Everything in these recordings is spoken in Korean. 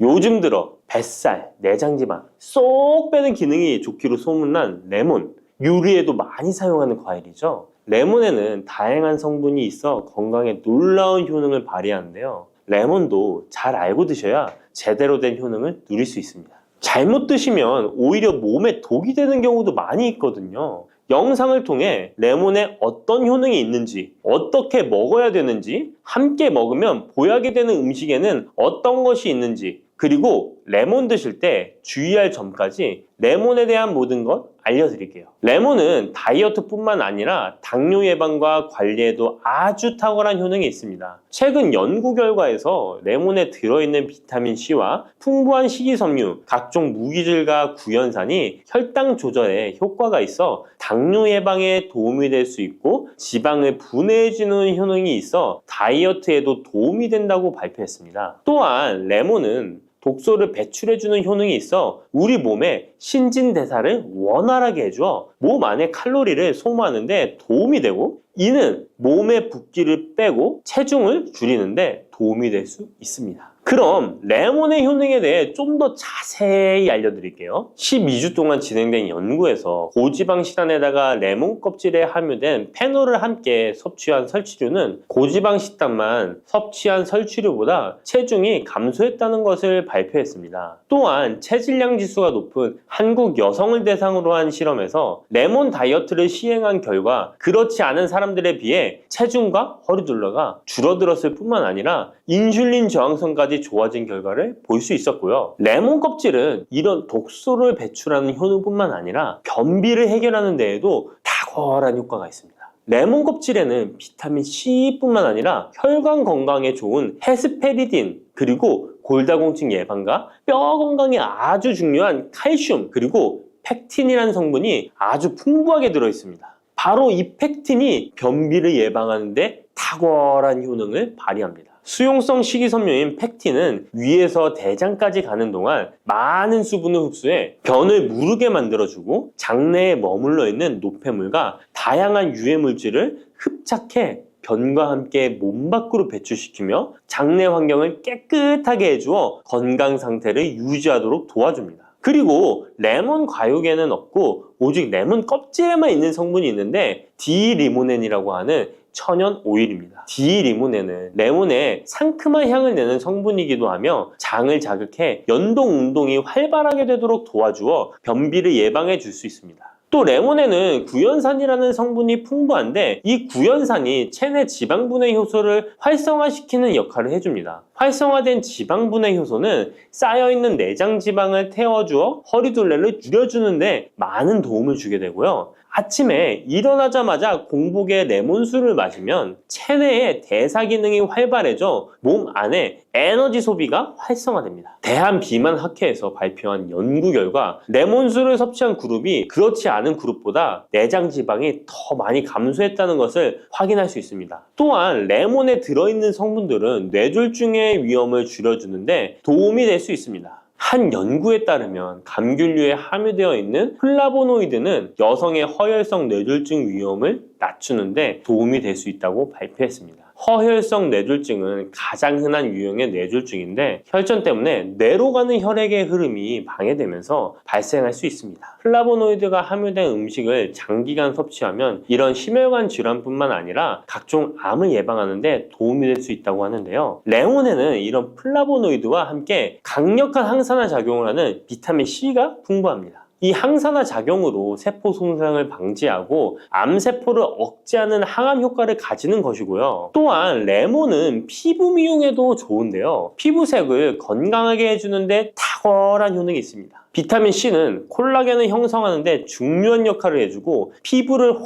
요즘 들어 뱃살, 내장지방 쏙 빼는 기능이 좋기로 소문난 레몬, 요리에도 많이 사용하는 과일이죠. 레몬에는 다양한 성분이 있어 건강에 놀라운 효능을 발휘하는데요. 레몬도 잘 알고 드셔야 제대로 된 효능을 누릴 수 있습니다. 잘못 드시면 오히려 몸에 독이 되는 경우도 많이 있거든요. 영상을 통해 레몬에 어떤 효능이 있는지, 어떻게 먹어야 되는지, 함께 먹으면 보약이 되는 음식에는 어떤 것이 있는지, 그리고 레몬 드실 때 주의할 점까지 레몬에 대한 모든 것 알려드릴게요. 레몬은 다이어트뿐만 아니라 당뇨 예방과 관리에도 아주 탁월한 효능이 있습니다. 최근 연구 결과에서 레몬에 들어있는 비타민C와 풍부한 식이섬유, 각종 무기질과 구연산이 혈당 조절에 효과가 있어 당뇨 예방에 도움이 될 수 있고 지방을 분해해주는 효능이 있어 다이어트에도 도움이 된다고 발표했습니다. 또한 레몬은 독소를 배출해주는 효능이 있어 우리 몸의 신진대사를 원활하게 해줘 몸 안에 칼로리를 소모하는데 도움이 되고, 이는 몸의 붓기를 빼고 체중을 줄이는데 도움이 될 수 있습니다. 그럼 레몬의 효능에 대해 좀 더 자세히 알려드릴게요. 12주 동안 진행된 연구에서 고지방 식단에다가 레몬 껍질에 함유된 페놀을 함께 섭취한 설치류는 고지방 식단만 섭취한 설치류보다 체중이 감소했다는 것을 발표했습니다. 또한 체질량 지수가 높은 한국 여성을 대상으로 한 실험에서 레몬 다이어트를 시행한 결과 그렇지 않은 사람들에 비해 체중과 허리둘레가 줄어들었을 뿐만 아니라 인슐린 저항성까지 좋아진 결과를 볼 수 있었고요. 레몬 껍질은 이런 독소를 배출하는 효능뿐만 아니라 변비를 해결하는 데에도 탁월한 효과가 있습니다. 레몬 껍질에는 비타민 C뿐만 아니라 혈관 건강에 좋은 헤스페리딘, 그리고 골다공증 예방과 뼈 건강에 아주 중요한 칼슘, 그리고 펙틴이라는 성분이 아주 풍부하게 들어있습니다. 바로 이 펙틴이 변비를 예방하는 데 탁월한 효능을 발휘합니다. 수용성 식이섬유인 펙틴은 위에서 대장까지 가는 동안 많은 수분을 흡수해 변을 무르게 만들어주고 장내에 머물러 있는 노폐물과 다양한 유해 물질을 흡착해 변과 함께 몸 밖으로 배출시키며 장내 환경을 깨끗하게 해주어 건강 상태를 유지하도록 도와줍니다. 그리고 레몬 과육에는 없고 오직 레몬 껍질에만 있는 성분이 있는데 디리모넨이라고 하는 천연 오일입니다. 디리모넨은 레몬에 상큼한 향을 내는 성분이기도 하며 장을 자극해 연동 운동이 활발하게 되도록 도와주어 변비를 예방해 줄 수 있습니다. 또 레몬에는 구연산이라는 성분이 풍부한데 이 구연산이 체내 지방분해 효소를 활성화시키는 역할을 해줍니다. 활성화된 지방분해 효소는 쌓여있는 내장 지방을 태워주어 허리둘레를 줄여주는데 많은 도움을 주게 되고요. 아침에 일어나자마자 공복에 레몬수를 마시면 체내의 대사 기능이 활발해져 몸 안에 에너지 소비가 활성화됩니다. 대한비만학회에서 발표한 연구 결과 레몬수를 섭취한 그룹이 그렇지 않은 그룹보다 내장 지방이 더 많이 감소했다는 것을 확인할 수 있습니다. 또한 레몬에 들어있는 성분들은 뇌졸중의 위험을 줄여주는데 도움이 될 수 있습니다. 한 연구에 따르면 감귤류에 함유되어 있는 플라보노이드는 여성의 허혈성 뇌졸중 위험을 낮추는데 도움이 될 수 있다고 발표했습니다. 허혈성 뇌졸중은 가장 흔한 유형의 뇌졸중인데 혈전 때문에 뇌로 가는 혈액의 흐름이 방해되면서 발생할 수 있습니다. 플라보노이드가 함유된 음식을 장기간 섭취하면 이런 심혈관 질환뿐만 아니라 각종 암을 예방하는 데 도움이 될 수 있다고 하는데요. 레몬에는 이런 플라보노이드와 함께 강력한 항산화 작용을 하는 비타민 C가 풍부합니다. 이 항산화 작용으로 세포 손상을 방지하고 암세포를 억제하는 항암 효과를 가지는 것이고요. 또한 레몬은 피부 미용에도 좋은데요. 피부색을 건강하게 해주는데 탁월한 효능이 있습니다. 비타민 C는 콜라겐을 형성하는 데 중요한 역할을 해주고 피부를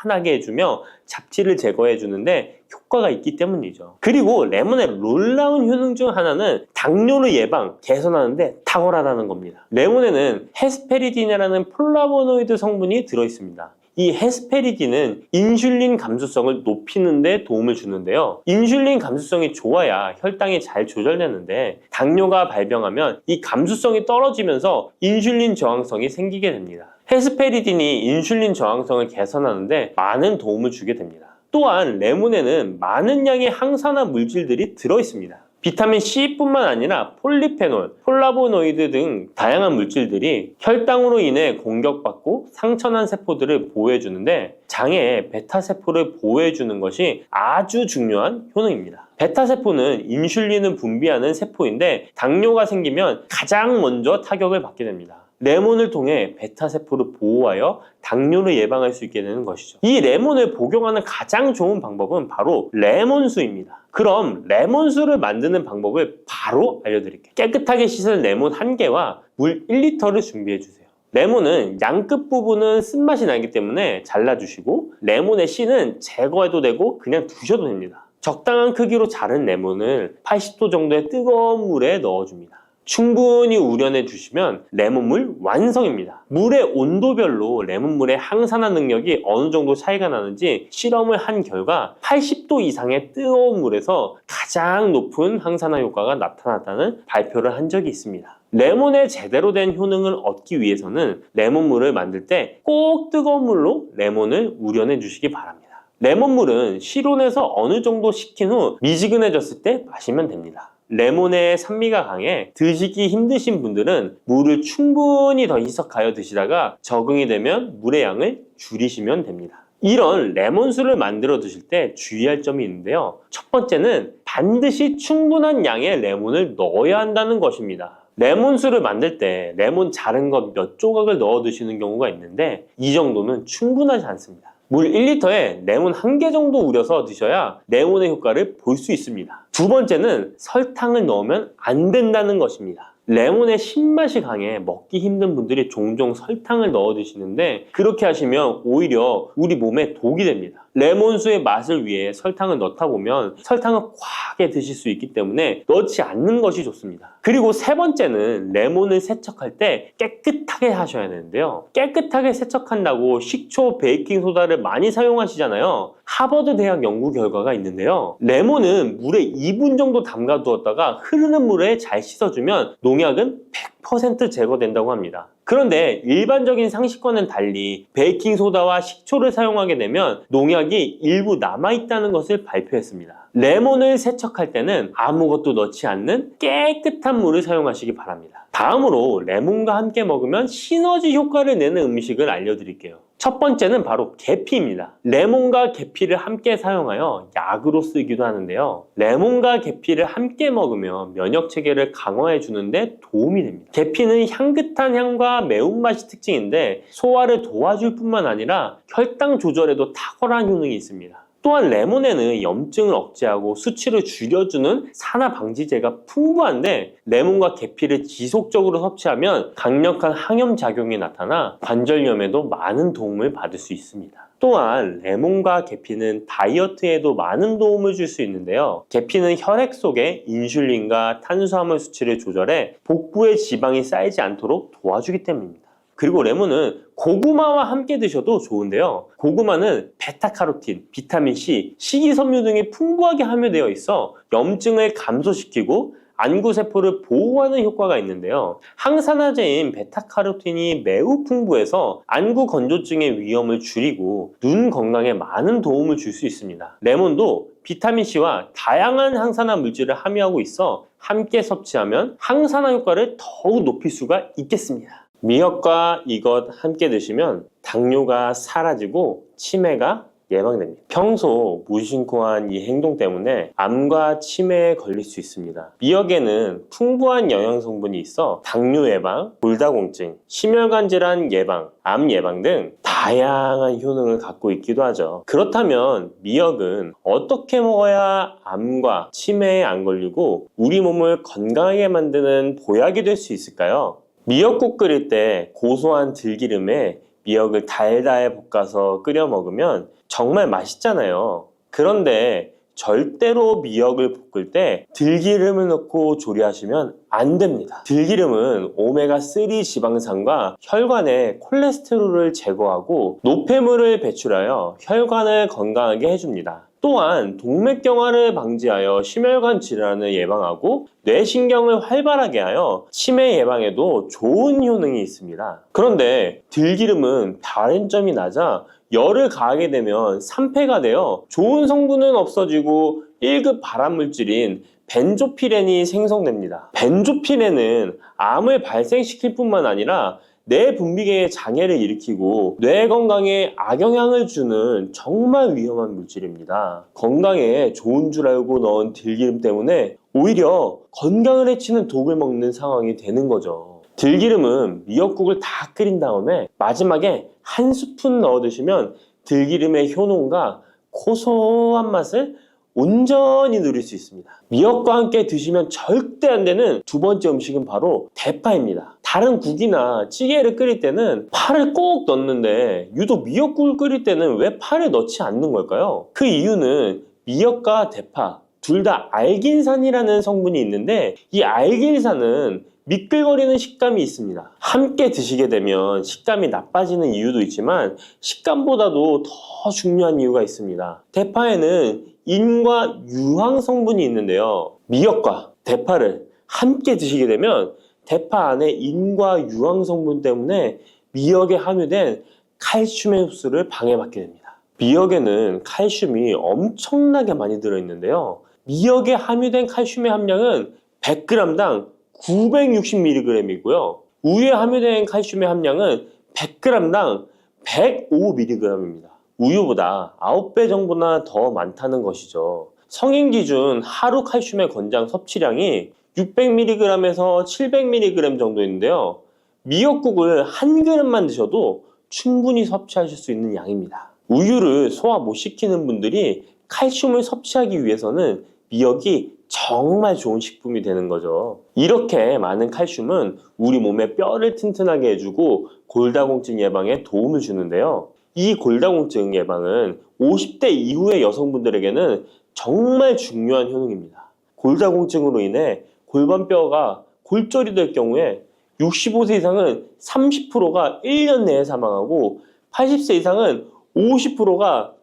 환하게 해주며 잡티를 제거해 주는데 효과가 있기 때문이죠. 그리고 레몬의 놀라운 효능 중 하나는 당뇨를 예방, 개선하는 데 탁월하다는 겁니다. 레몬에는 헤스페리딘이라는 플라보노이드 성분이 들어있습니다. 이 헤스페리딘은 인슐린 감수성을 높이는 데 도움을 주는데요. 인슐린 감수성이 좋아야 혈당이 잘 조절되는데 당뇨가 발병하면 이 감수성이 떨어지면서 인슐린 저항성이 생기게 됩니다. 헤스페리딘이 인슐린 저항성을 개선하는 데 많은 도움을 주게 됩니다. 또한 레몬에는 많은 양의 항산화 물질들이 들어있습니다. 비타민 C뿐만 아니라 폴리페놀, 폴라보노이드 등 다양한 물질들이 혈당으로 인해 공격받고 상처난 세포들을 보호해주는데 장의 베타세포를 보호해주는 것이 아주 중요한 효능입니다. 베타세포는 인슐린을 분비하는 세포인데 당뇨가 생기면 가장 먼저 타격을 받게 됩니다. 레몬을 통해 베타세포를 보호하여 당뇨를 예방할 수 있게 되는 것이죠. 이 레몬을 복용하는 가장 좋은 방법은 바로 레몬수입니다. 그럼 레몬수를 만드는 방법을 바로 알려드릴게요. 깨끗하게 씻은 레몬 1개와 물 1리터를 준비해주세요. 레몬은 양끝 부분은 쓴맛이 나기 때문에 잘라주시고 레몬의 씨는 제거해도 되고 그냥 두셔도 됩니다. 적당한 크기로 자른 레몬을 80도 정도의 뜨거운 물에 넣어줍니다. 충분히 우려내 주시면 레몬물 완성입니다. 물의 온도별로 레몬물의 항산화 능력이 어느 정도 차이가 나는지 실험을 한 결과 80도 이상의 뜨거운 물에서 가장 높은 항산화 효과가 나타났다는 발표를 한 적이 있습니다. 레몬의 제대로 된 효능을 얻기 위해서는 레몬물을 만들 때 꼭 뜨거운 물로 레몬을 우려내 주시기 바랍니다. 레몬물은 실온에서 어느 정도 식힌 후 미지근해졌을 때 마시면 됩니다. 레몬의 산미가 강해 드시기 힘드신 분들은 물을 충분히 더 희석하여 드시다가 적응이 되면 물의 양을 줄이시면 됩니다. 이런 레몬수를 만들어 드실 때 주의할 점이 있는데요. 첫 번째는 반드시 충분한 양의 레몬을 넣어야 한다는 것입니다. 레몬수를 만들 때 레몬 자른 것 몇 조각을 넣어 드시는 경우가 있는데 이 정도는 충분하지 않습니다. 물 1리터에 레몬 1개 정도 우려서 드셔야 레몬의 효과를 볼 수 있습니다. 두 번째는 설탕을 넣으면 안 된다는 것입니다. 레몬의 신맛이 강해 먹기 힘든 분들이 종종 설탕을 넣어 드시는데 그렇게 하시면 오히려 우리 몸에 독이 됩니다. 레몬수의 맛을 위해 설탕을 넣다 보면 설탕을 과하게 드실 수 있기 때문에 넣지 않는 것이 좋습니다. 그리고 세 번째는 레몬을 세척할 때 깨끗하게 하셔야 되는데요. 깨끗하게 세척한다고 식초, 베이킹소다를 많이 사용하시잖아요. 하버드 대학 연구 결과가 있는데요. 레몬은 물에 2분 정도 담가 두었다가 흐르는 물에 잘 씻어주면 농약은 100% 제거된다고 합니다. 그런데 일반적인 상식과는 달리 베이킹소다와 식초를 사용하게 되면 농약이 일부 남아있다는 것을 발표했습니다. 레몬을 세척할 때는 아무것도 넣지 않는 깨끗한 물을 사용하시기 바랍니다. 다음으로 레몬과 함께 먹으면 시너지 효과를 내는 음식을 알려드릴게요. 첫 번째는 바로 계피입니다. 레몬과 계피를 함께 사용하여 약으로 쓰기도 하는데요. 레몬과 계피를 함께 먹으면 면역 체계를 강화해 주는데 도움이 됩니다. 계피는 향긋한 향과 매운맛이 특징인데 소화를 도와줄 뿐만 아니라 혈당 조절에도 탁월한 효능이 있습니다. 또한 레몬에는 염증을 억제하고 수치를 줄여주는 산화 방지제가 풍부한데 레몬과 계피를 지속적으로 섭취하면 강력한 항염 작용이 나타나 관절염에도 많은 도움을 받을 수 있습니다. 또한 레몬과 계피는 다이어트에도 많은 도움을 줄 수 있는데요. 계피는 혈액 속에 인슐린과 탄수화물 수치를 조절해 복부에 지방이 쌓이지 않도록 도와주기 때문입니다. 그리고 레몬은 고구마와 함께 드셔도 좋은데요. 고구마는 베타카로틴, 비타민C, 식이섬유 등이 풍부하게 함유되어 있어 염증을 감소시키고 안구세포를 보호하는 효과가 있는데요. 항산화제인 베타카로틴이 매우 풍부해서 안구 건조증의 위험을 줄이고 눈 건강에 많은 도움을 줄 수 있습니다. 레몬도 비타민C와 다양한 항산화 물질을 함유하고 있어 함께 섭취하면 항산화 효과를 더욱 높일 수가 있겠습니다. 미역과 이것 함께 드시면 당뇨가 사라지고 치매가 예방됩니다. 평소 무심코 한 이 행동 때문에 암과 치매에 걸릴 수 있습니다. 미역에는 풍부한 영양 성분이 있어 당뇨 예방, 골다공증, 심혈관 질환 예방, 암 예방 등 다양한 효능을 갖고 있기도 하죠. 그렇다면 미역은 어떻게 먹어야 암과 치매에 안 걸리고 우리 몸을 건강하게 만드는 보약이 될 수 있을까요? 미역국 끓일 때 고소한 들기름에 미역을 달달 볶아서 끓여 먹으면 정말 맛있잖아요. 그런데 절대로 미역을 볶을 때 들기름을 넣고 조리하시면 안 됩니다. 들기름은 오메가3 지방산과 혈관의 콜레스테롤을 제거하고 노폐물을 배출하여 혈관을 건강하게 해줍니다. 또한 동맥경화를 방지하여 심혈관 질환을 예방하고 뇌신경을 활발하게 하여 치매 예방에도 좋은 효능이 있습니다. 그런데 들기름은 다른 점이 낮아 열을 가하게 되면 산패가 되어 좋은 성분은 없어지고 1급 발암물질인 벤조피렌이 생성됩니다. 벤조피렌은 암을 발생시킬 뿐만 아니라 뇌 분비계의 장애를 일으키고 뇌 건강에 악영향을 주는 정말 위험한 물질입니다. 건강에 좋은 줄 알고 넣은 들기름 때문에 오히려 건강을 해치는 독을 먹는 상황이 되는 거죠. 들기름은 미역국을 다 끓인 다음에 마지막에 한 스푼 넣어 드시면 들기름의 효능과 고소한 맛을 온전히 누릴 수 있습니다. 미역과 함께 드시면 절대 안 되는 두 번째 음식은 바로 대파입니다. 다른 국이나 찌개를 끓일 때는 파를 꼭 넣는데 유독 미역국을 끓일 때는 왜 파를 넣지 않는 걸까요? 그 이유는 미역과 대파 둘 다 알긴산이라는 성분이 있는데 이 알긴산은 미끌거리는 식감이 있습니다. 함께 드시게 되면 식감이 나빠지는 이유도 있지만 식감보다도 더 중요한 이유가 있습니다. 대파에는 인과 유황 성분이 있는데요. 미역과 대파를 함께 드시게 되면 대파 안에 인과 유황 성분 때문에 미역에 함유된 칼슘의 흡수를 방해받게 됩니다. 미역에는 칼슘이 엄청나게 많이 들어있는데요. 미역에 함유된 칼슘의 함량은 100g당 960mg이고요. 우유에 함유된 칼슘의 함량은 100g당 105mg입니다. 우유보다 9배 정도나 더 많다는 것이죠. 성인 기준 하루 칼슘의 권장 섭취량이 600mg에서 700mg 정도인데요. 미역국을 한 그릇만 드셔도 충분히 섭취하실 수 있는 양입니다. 우유를 소화 못 시키는 분들이 칼슘을 섭취하기 위해서는 미역이 정말 좋은 식품이 되는 거죠. 이렇게 많은 칼슘은 우리 몸의 뼈를 튼튼하게 해주고 골다공증 예방에 도움을 주는데요. 이 골다공증 예방은 50대 이후의 여성분들에게는 정말 중요한 효능입니다. 골다공증으로 인해 골반뼈가 골절이 될 경우에 65세 이상은 30%가 1년 내에 사망하고 80세 이상은 50%가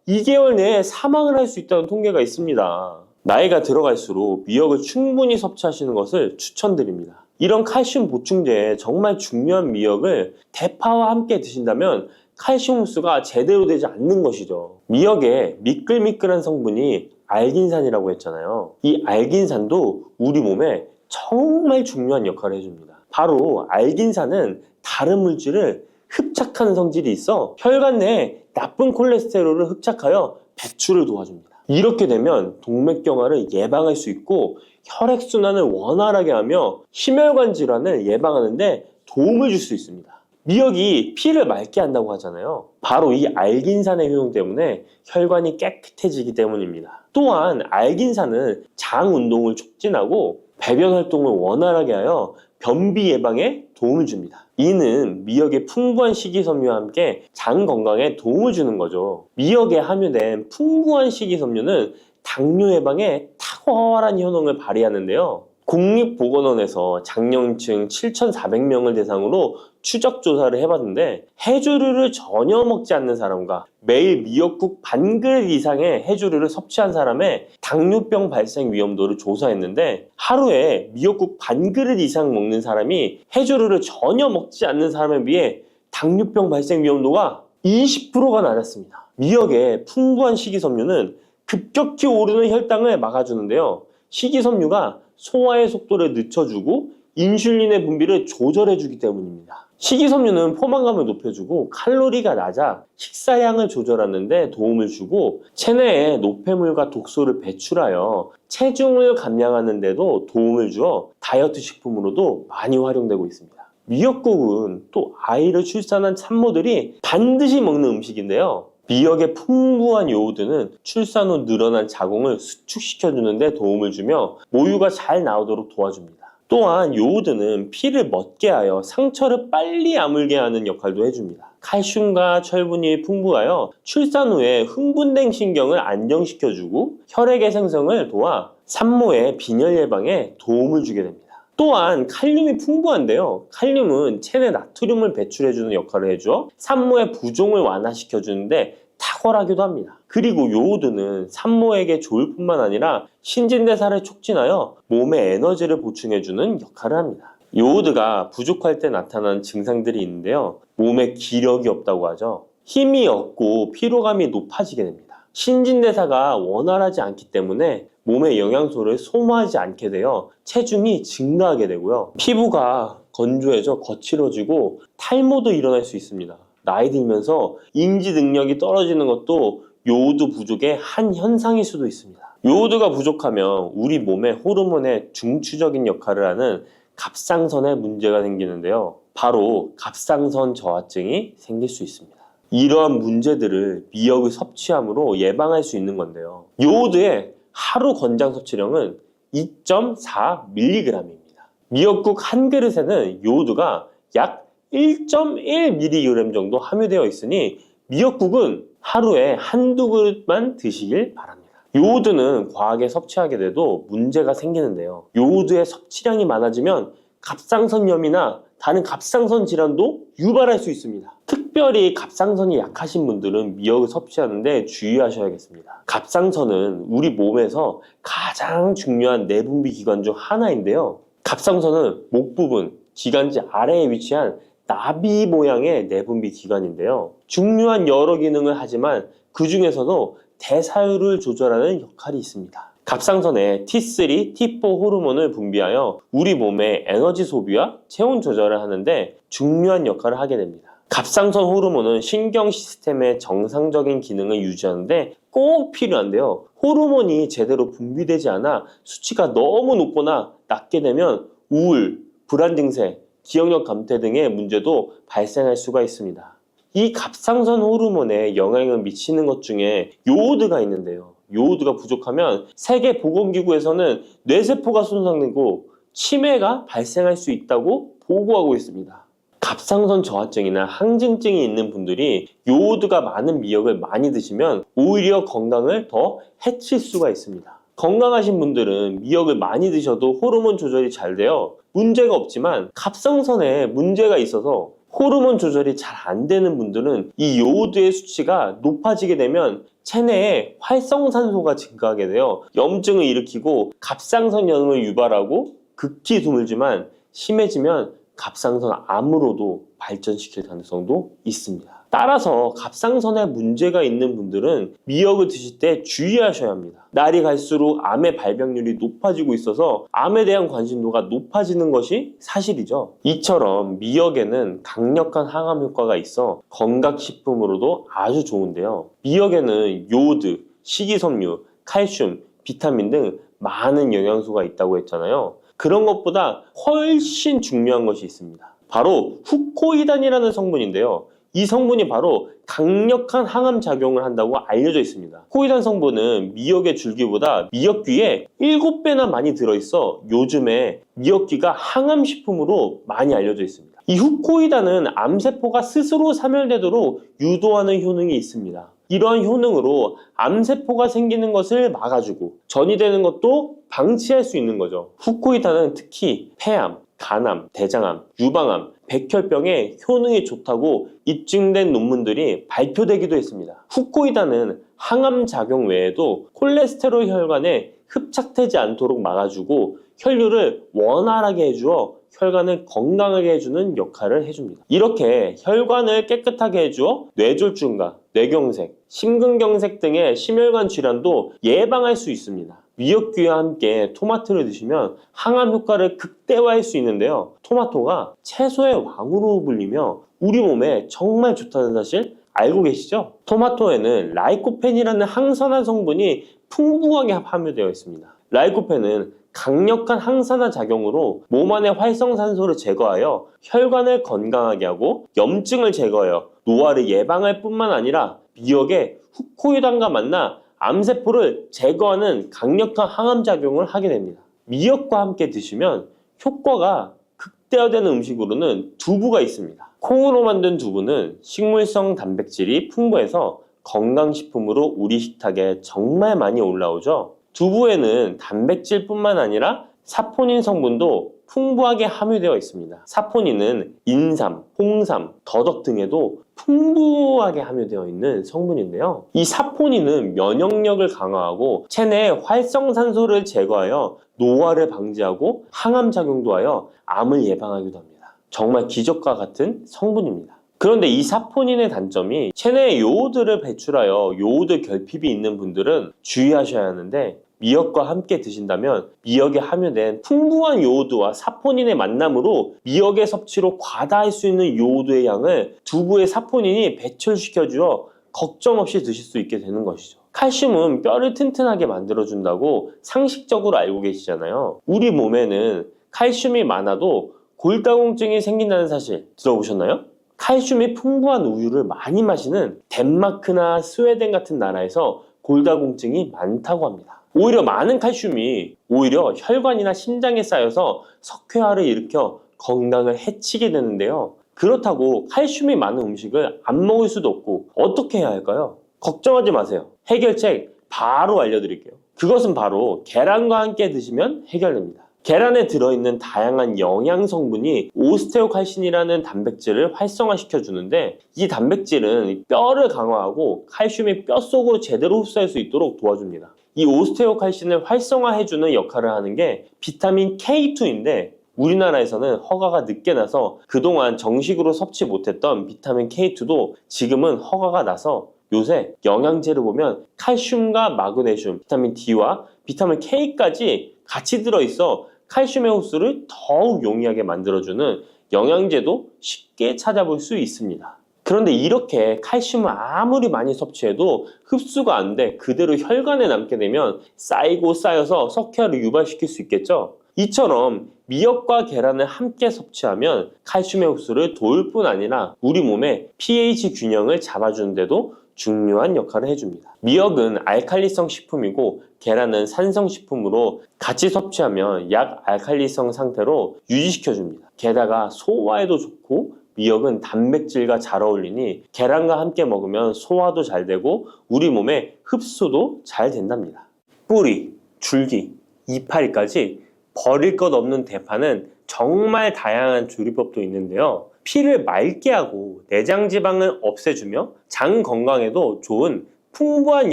2개월 내에 사망을 할 수 있다는 통계가 있습니다. 나이가 들어갈수록 미역을 충분히 섭취하시는 것을 추천드립니다. 이런 칼슘 보충제에 정말 중요한 미역을 대파와 함께 드신다면 칼슘 흡수가 제대로 되지 않는 것이죠. 미역에 미끌미끌한 성분이 알긴산이라고 했잖아요. 이 알긴산도 우리 몸에 정말 중요한 역할을 해줍니다. 바로 알긴산은 다른 물질을 흡착하는 성질이 있어 혈관 내에 나쁜 콜레스테롤을 흡착하여 배출을 도와줍니다. 이렇게 되면 동맥경화를 예방할 수 있고 혈액순환을 원활하게 하며 심혈관 질환을 예방하는 데 도움을 줄 수 있습니다. 미역이 피를 맑게 한다고 하잖아요. 바로 이 알긴산의 효능 때문에 혈관이 깨끗해지기 때문입니다. 또한 알긴산은 장 운동을 촉진하고 배변 활동을 원활하게 하여 변비 예방에 도움을 줍니다. 이는 미역의 풍부한 식이섬유와 함께 장 건강에 도움을 주는 거죠. 미역에 함유된 풍부한 식이섬유는 당뇨 예방에 탁월한 효능을 발휘하는데요. 국립보건원에서 장년층 7,400명을 대상으로 추적 조사를 해봤는데 해조류를 전혀 먹지 않는 사람과 매일 미역국 반 그릇 이상의 해조류를 섭취한 사람의 당뇨병 발생 위험도를 조사했는데 하루에 미역국 반 그릇 이상 먹는 사람이 해조류를 전혀 먹지 않는 사람에 비해 당뇨병 발생 위험도가 20%가 낮았습니다. 미역의 풍부한 식이섬유는 급격히 오르는 혈당을 막아주는데요. 식이섬유가 소화의 속도를 늦춰주고 인슐린의 분비를 조절해주기 때문입니다. 식이섬유는 포만감을 높여주고 칼로리가 낮아 식사량을 조절하는 데 도움을 주고 체내에 노폐물과 독소를 배출하여 체중을 감량하는 데도 도움을 주어 다이어트 식품으로도 많이 활용되고 있습니다. 미역국은 또 아이를 출산한 산모들이 반드시 먹는 음식인데요. 미역의 풍부한 요오드는 출산 후 늘어난 자궁을 수축시켜주는 데 도움을 주며 모유가 잘 나오도록 도와줍니다. 또한 요오드는 피를 멎게 하여 상처를 빨리 아물게 하는 역할도 해줍니다. 칼슘과 철분이 풍부하여 출산 후에 흥분된 신경을 안정시켜주고 혈액의 생성을 도와 산모의 빈혈 예방에 도움을 주게 됩니다. 또한 칼륨이 풍부한데요. 칼륨은 체내 나트륨을 배출해주는 역할을 해줘 산모의 부종을 완화시켜주는데 탁월하기도 합니다. 그리고 요오드는 산모에게 좋을 뿐만 아니라 신진대사를 촉진하여 몸에 에너지를 보충해주는 역할을 합니다. 요오드가 부족할 때 나타나는 증상들이 있는데요. 몸에 기력이 없다고 하죠. 힘이 없고 피로감이 높아지게 됩니다. 신진대사가 원활하지 않기 때문에 몸의 영양소를 소모하지 않게 되어 체중이 증가하게 되고요. 피부가 건조해져 거칠어지고 탈모도 일어날 수 있습니다. 나이 들면서 인지 능력이 떨어지는 것도 요오드 부족의 한 현상일 수도 있습니다. 요오드가 부족하면 우리 몸의 호르몬의 중추적인 역할을 하는 갑상선에 문제가 생기는데요. 바로 갑상선 저하증이 생길 수 있습니다. 이러한 문제들을 미역을 섭취함으로 예방할 수 있는 건데요. 요오드의 하루 권장 섭취량은 2.4mg입니다. 미역국 한 그릇에는 요오드가 약 1.1mg 정도 함유되어 있으니 미역국은 하루에 한두 그릇만 드시길 바랍니다. 요오드는 과하게 섭취하게 돼도 문제가 생기는데요. 요오드의 섭취량이 많아지면 갑상선염이나 다른 갑상선 질환도 유발할 수 있습니다. 특별히 갑상선이 약하신 분들은 미역을 섭취하는데 주의하셔야겠습니다. 갑상선은 우리 몸에서 가장 중요한 내분비 기관 중 하나인데요. 갑상선은 목 부분, 기관지 아래에 위치한 나비 모양의 내분비 기관인데요. 중요한 여러 기능을 하지만 그 중에서도 대사율을 조절하는 역할이 있습니다. 갑상선에 T3, T4 호르몬을 분비하여 우리 몸의 에너지 소비와 체온 조절을 하는데 중요한 역할을 하게 됩니다. 갑상선 호르몬은 신경 시스템의 정상적인 기능을 유지하는데 꼭 필요한데요. 호르몬이 제대로 분비되지 않아 수치가 너무 높거나 낮게 되면 우울, 불안 증세, 기억력 감퇴 등의 문제도 발생할 수가 있습니다. 이 갑상선 호르몬에 영향을 미치는 것 중에 요오드가 있는데요. 요오드가 부족하면 세계보건기구에서는 뇌세포가 손상되고 치매가 발생할 수 있다고 보고하고 있습니다. 갑상선 저하증이나 항진증이 있는 분들이 요오드가 많은 미역을 많이 드시면 오히려 건강을 더 해칠 수가 있습니다. 건강하신 분들은 미역을 많이 드셔도 호르몬 조절이 잘 되어 문제가 없지만 갑상선에 문제가 있어서 호르몬 조절이 잘 안 되는 분들은 이 요오드의 수치가 높아지게 되면 체내에 활성산소가 증가하게 되어 염증을 일으키고 갑상선염을 유발하고 극히 드물지만 심해지면 갑상선 암으로도 발전시킬 가능성도 있습니다. 따라서 갑상선에 문제가 있는 분들은 미역을 드실 때 주의하셔야 합니다. 날이 갈수록 암의 발병률이 높아지고 있어서 암에 대한 관심도가 높아지는 것이 사실이죠. 이처럼 미역에는 강력한 항암 효과가 있어 건강식품으로도 아주 좋은데요. 미역에는 요오드, 식이섬유, 칼슘, 비타민 등 많은 영양소가 있다고 했잖아요. 그런 것보다 훨씬 중요한 것이 있습니다. 바로 후코이단이라는 성분인데요. 이 성분이 바로 강력한 항암 작용을 한다고 알려져 있습니다. 코이단 성분은 미역의 줄기보다 미역귀에 7배나 많이 들어있어 요즘에 미역귀가 항암식품으로 많이 알려져 있습니다. 이 후코이단은 암세포가 스스로 사멸되도록 유도하는 효능이 있습니다. 이러한 효능으로 암세포가 생기는 것을 막아주고 전이 되는 것도 방치할 수 있는 거죠. 후코이단은 특히 폐암, 간암, 대장암, 유방암, 백혈병에 효능이 좋다고 입증된 논문들이 발표되기도 했습니다. 후코이단은 항암 작용 외에도 콜레스테롤 혈관에 흡착되지 않도록 막아주고 혈류를 원활하게 해주어 혈관을 건강하게 해주는 역할을 해줍니다. 이렇게 혈관을 깨끗하게 해주어 뇌졸중과 뇌경색, 심근경색 등의 심혈관 질환도 예방할 수 있습니다. 미역귀와 함께 토마토를 드시면 항암 효과를 극대화할 수 있는데요. 토마토가 채소의 왕으로 불리며 우리 몸에 정말 좋다는 사실 알고 계시죠? 토마토에는 라이코펜이라는 항산화 성분이 풍부하게 함유되어 있습니다. 라이코펜은 강력한 항산화 작용으로 몸 안의 활성산소를 제거하여 혈관을 건강하게 하고 염증을 제거하여 노화를 예방할 뿐만 아니라 미역의 후코이단과 만나 암세포를 제거하는 강력한 항암작용을 하게 됩니다. 미역과 함께 드시면 효과가 극대화되는 음식으로는 두부가 있습니다. 콩으로 만든 두부는 식물성 단백질이 풍부해서 건강식품으로 우리 식탁에 정말 많이 올라오죠. 두부에는 단백질뿐만 아니라 사포닌 성분도 풍부하게 함유되어 있습니다. 사포닌은 인삼, 홍삼, 더덕 등에도 풍부하게 함유되어 있는 성분인데요. 이 사포닌은 면역력을 강화하고 체내에 활성산소를 제거하여 노화를 방지하고 항암 작용도 하여 암을 예방하기도 합니다. 정말 기적과 같은 성분입니다. 그런데 이 사포닌의 단점이 체내에 요오드를 배출하여 요오드 결핍이 있는 분들은 주의하셔야 하는데, 미역과 함께 드신다면 미역에 함유된 풍부한 요오드와 사포닌의 만남으로 미역의 섭취로 과다할 수 있는 요오드의 양을 두부의 사포닌이 배출시켜주어 걱정 없이 드실 수 있게 되는 것이죠. 칼슘은 뼈를 튼튼하게 만들어준다고 상식적으로 알고 계시잖아요. 우리 몸에는 칼슘이 많아도 골다공증이 생긴다는 사실 들어보셨나요? 칼슘이 풍부한 우유를 많이 마시는 덴마크나 스웨덴 같은 나라에서 골다공증이 많다고 합니다. 오히려 많은 칼슘이 오히려 혈관이나 심장에 쌓여서 석회화를 일으켜 건강을 해치게 되는데요. 그렇다고 칼슘이 많은 음식을 안 먹을 수도 없고 어떻게 해야 할까요? 걱정하지 마세요. 해결책 바로 알려드릴게요. 그것은 바로 계란과 함께 드시면 해결됩니다. 계란에 들어있는 다양한 영양 성분이 오스테오칼신이라는 단백질을 활성화시켜 주는데, 이 단백질은 뼈를 강화하고 칼슘이 뼛속으로 제대로 흡수할 수 있도록 도와줍니다. 이 오스테오칼신을 활성화해주는 역할을 하는 게 비타민 K2인데, 우리나라에서는 허가가 늦게 나서 그동안 정식으로 섭취 못했던 비타민 K2도 지금은 허가가 나서 요새 영양제를 보면 칼슘과 마그네슘, 비타민 D와 비타민 K까지 같이 들어있어 칼슘의 흡수를 더욱 용이하게 만들어주는 영양제도 쉽게 찾아볼 수 있습니다. 그런데 이렇게 칼슘을 아무리 많이 섭취해도 흡수가 안 돼 그대로 혈관에 남게 되면 쌓이고 쌓여서 석회화를 유발시킬 수 있겠죠? 이처럼 미역과 계란을 함께 섭취하면 칼슘의 흡수를 도울 뿐 아니라 우리 몸의 pH 균형을 잡아주는 데도 중요한 역할을 해줍니다. 미역은 알칼리성 식품이고 계란은 산성 식품으로 같이 섭취하면 약 알칼리성 상태로 유지시켜줍니다. 게다가 소화에도 좋고 미역은 단백질과 잘 어울리니 계란과 함께 먹으면 소화도 잘 되고 우리 몸의 흡수도 잘 된답니다. 뿌리, 줄기, 이파리까지 버릴 것 없는 대파는 정말 다양한 조리법도 있는데요. 피를 맑게 하고 내장 지방을 없애주며 장 건강에도 좋은 풍부한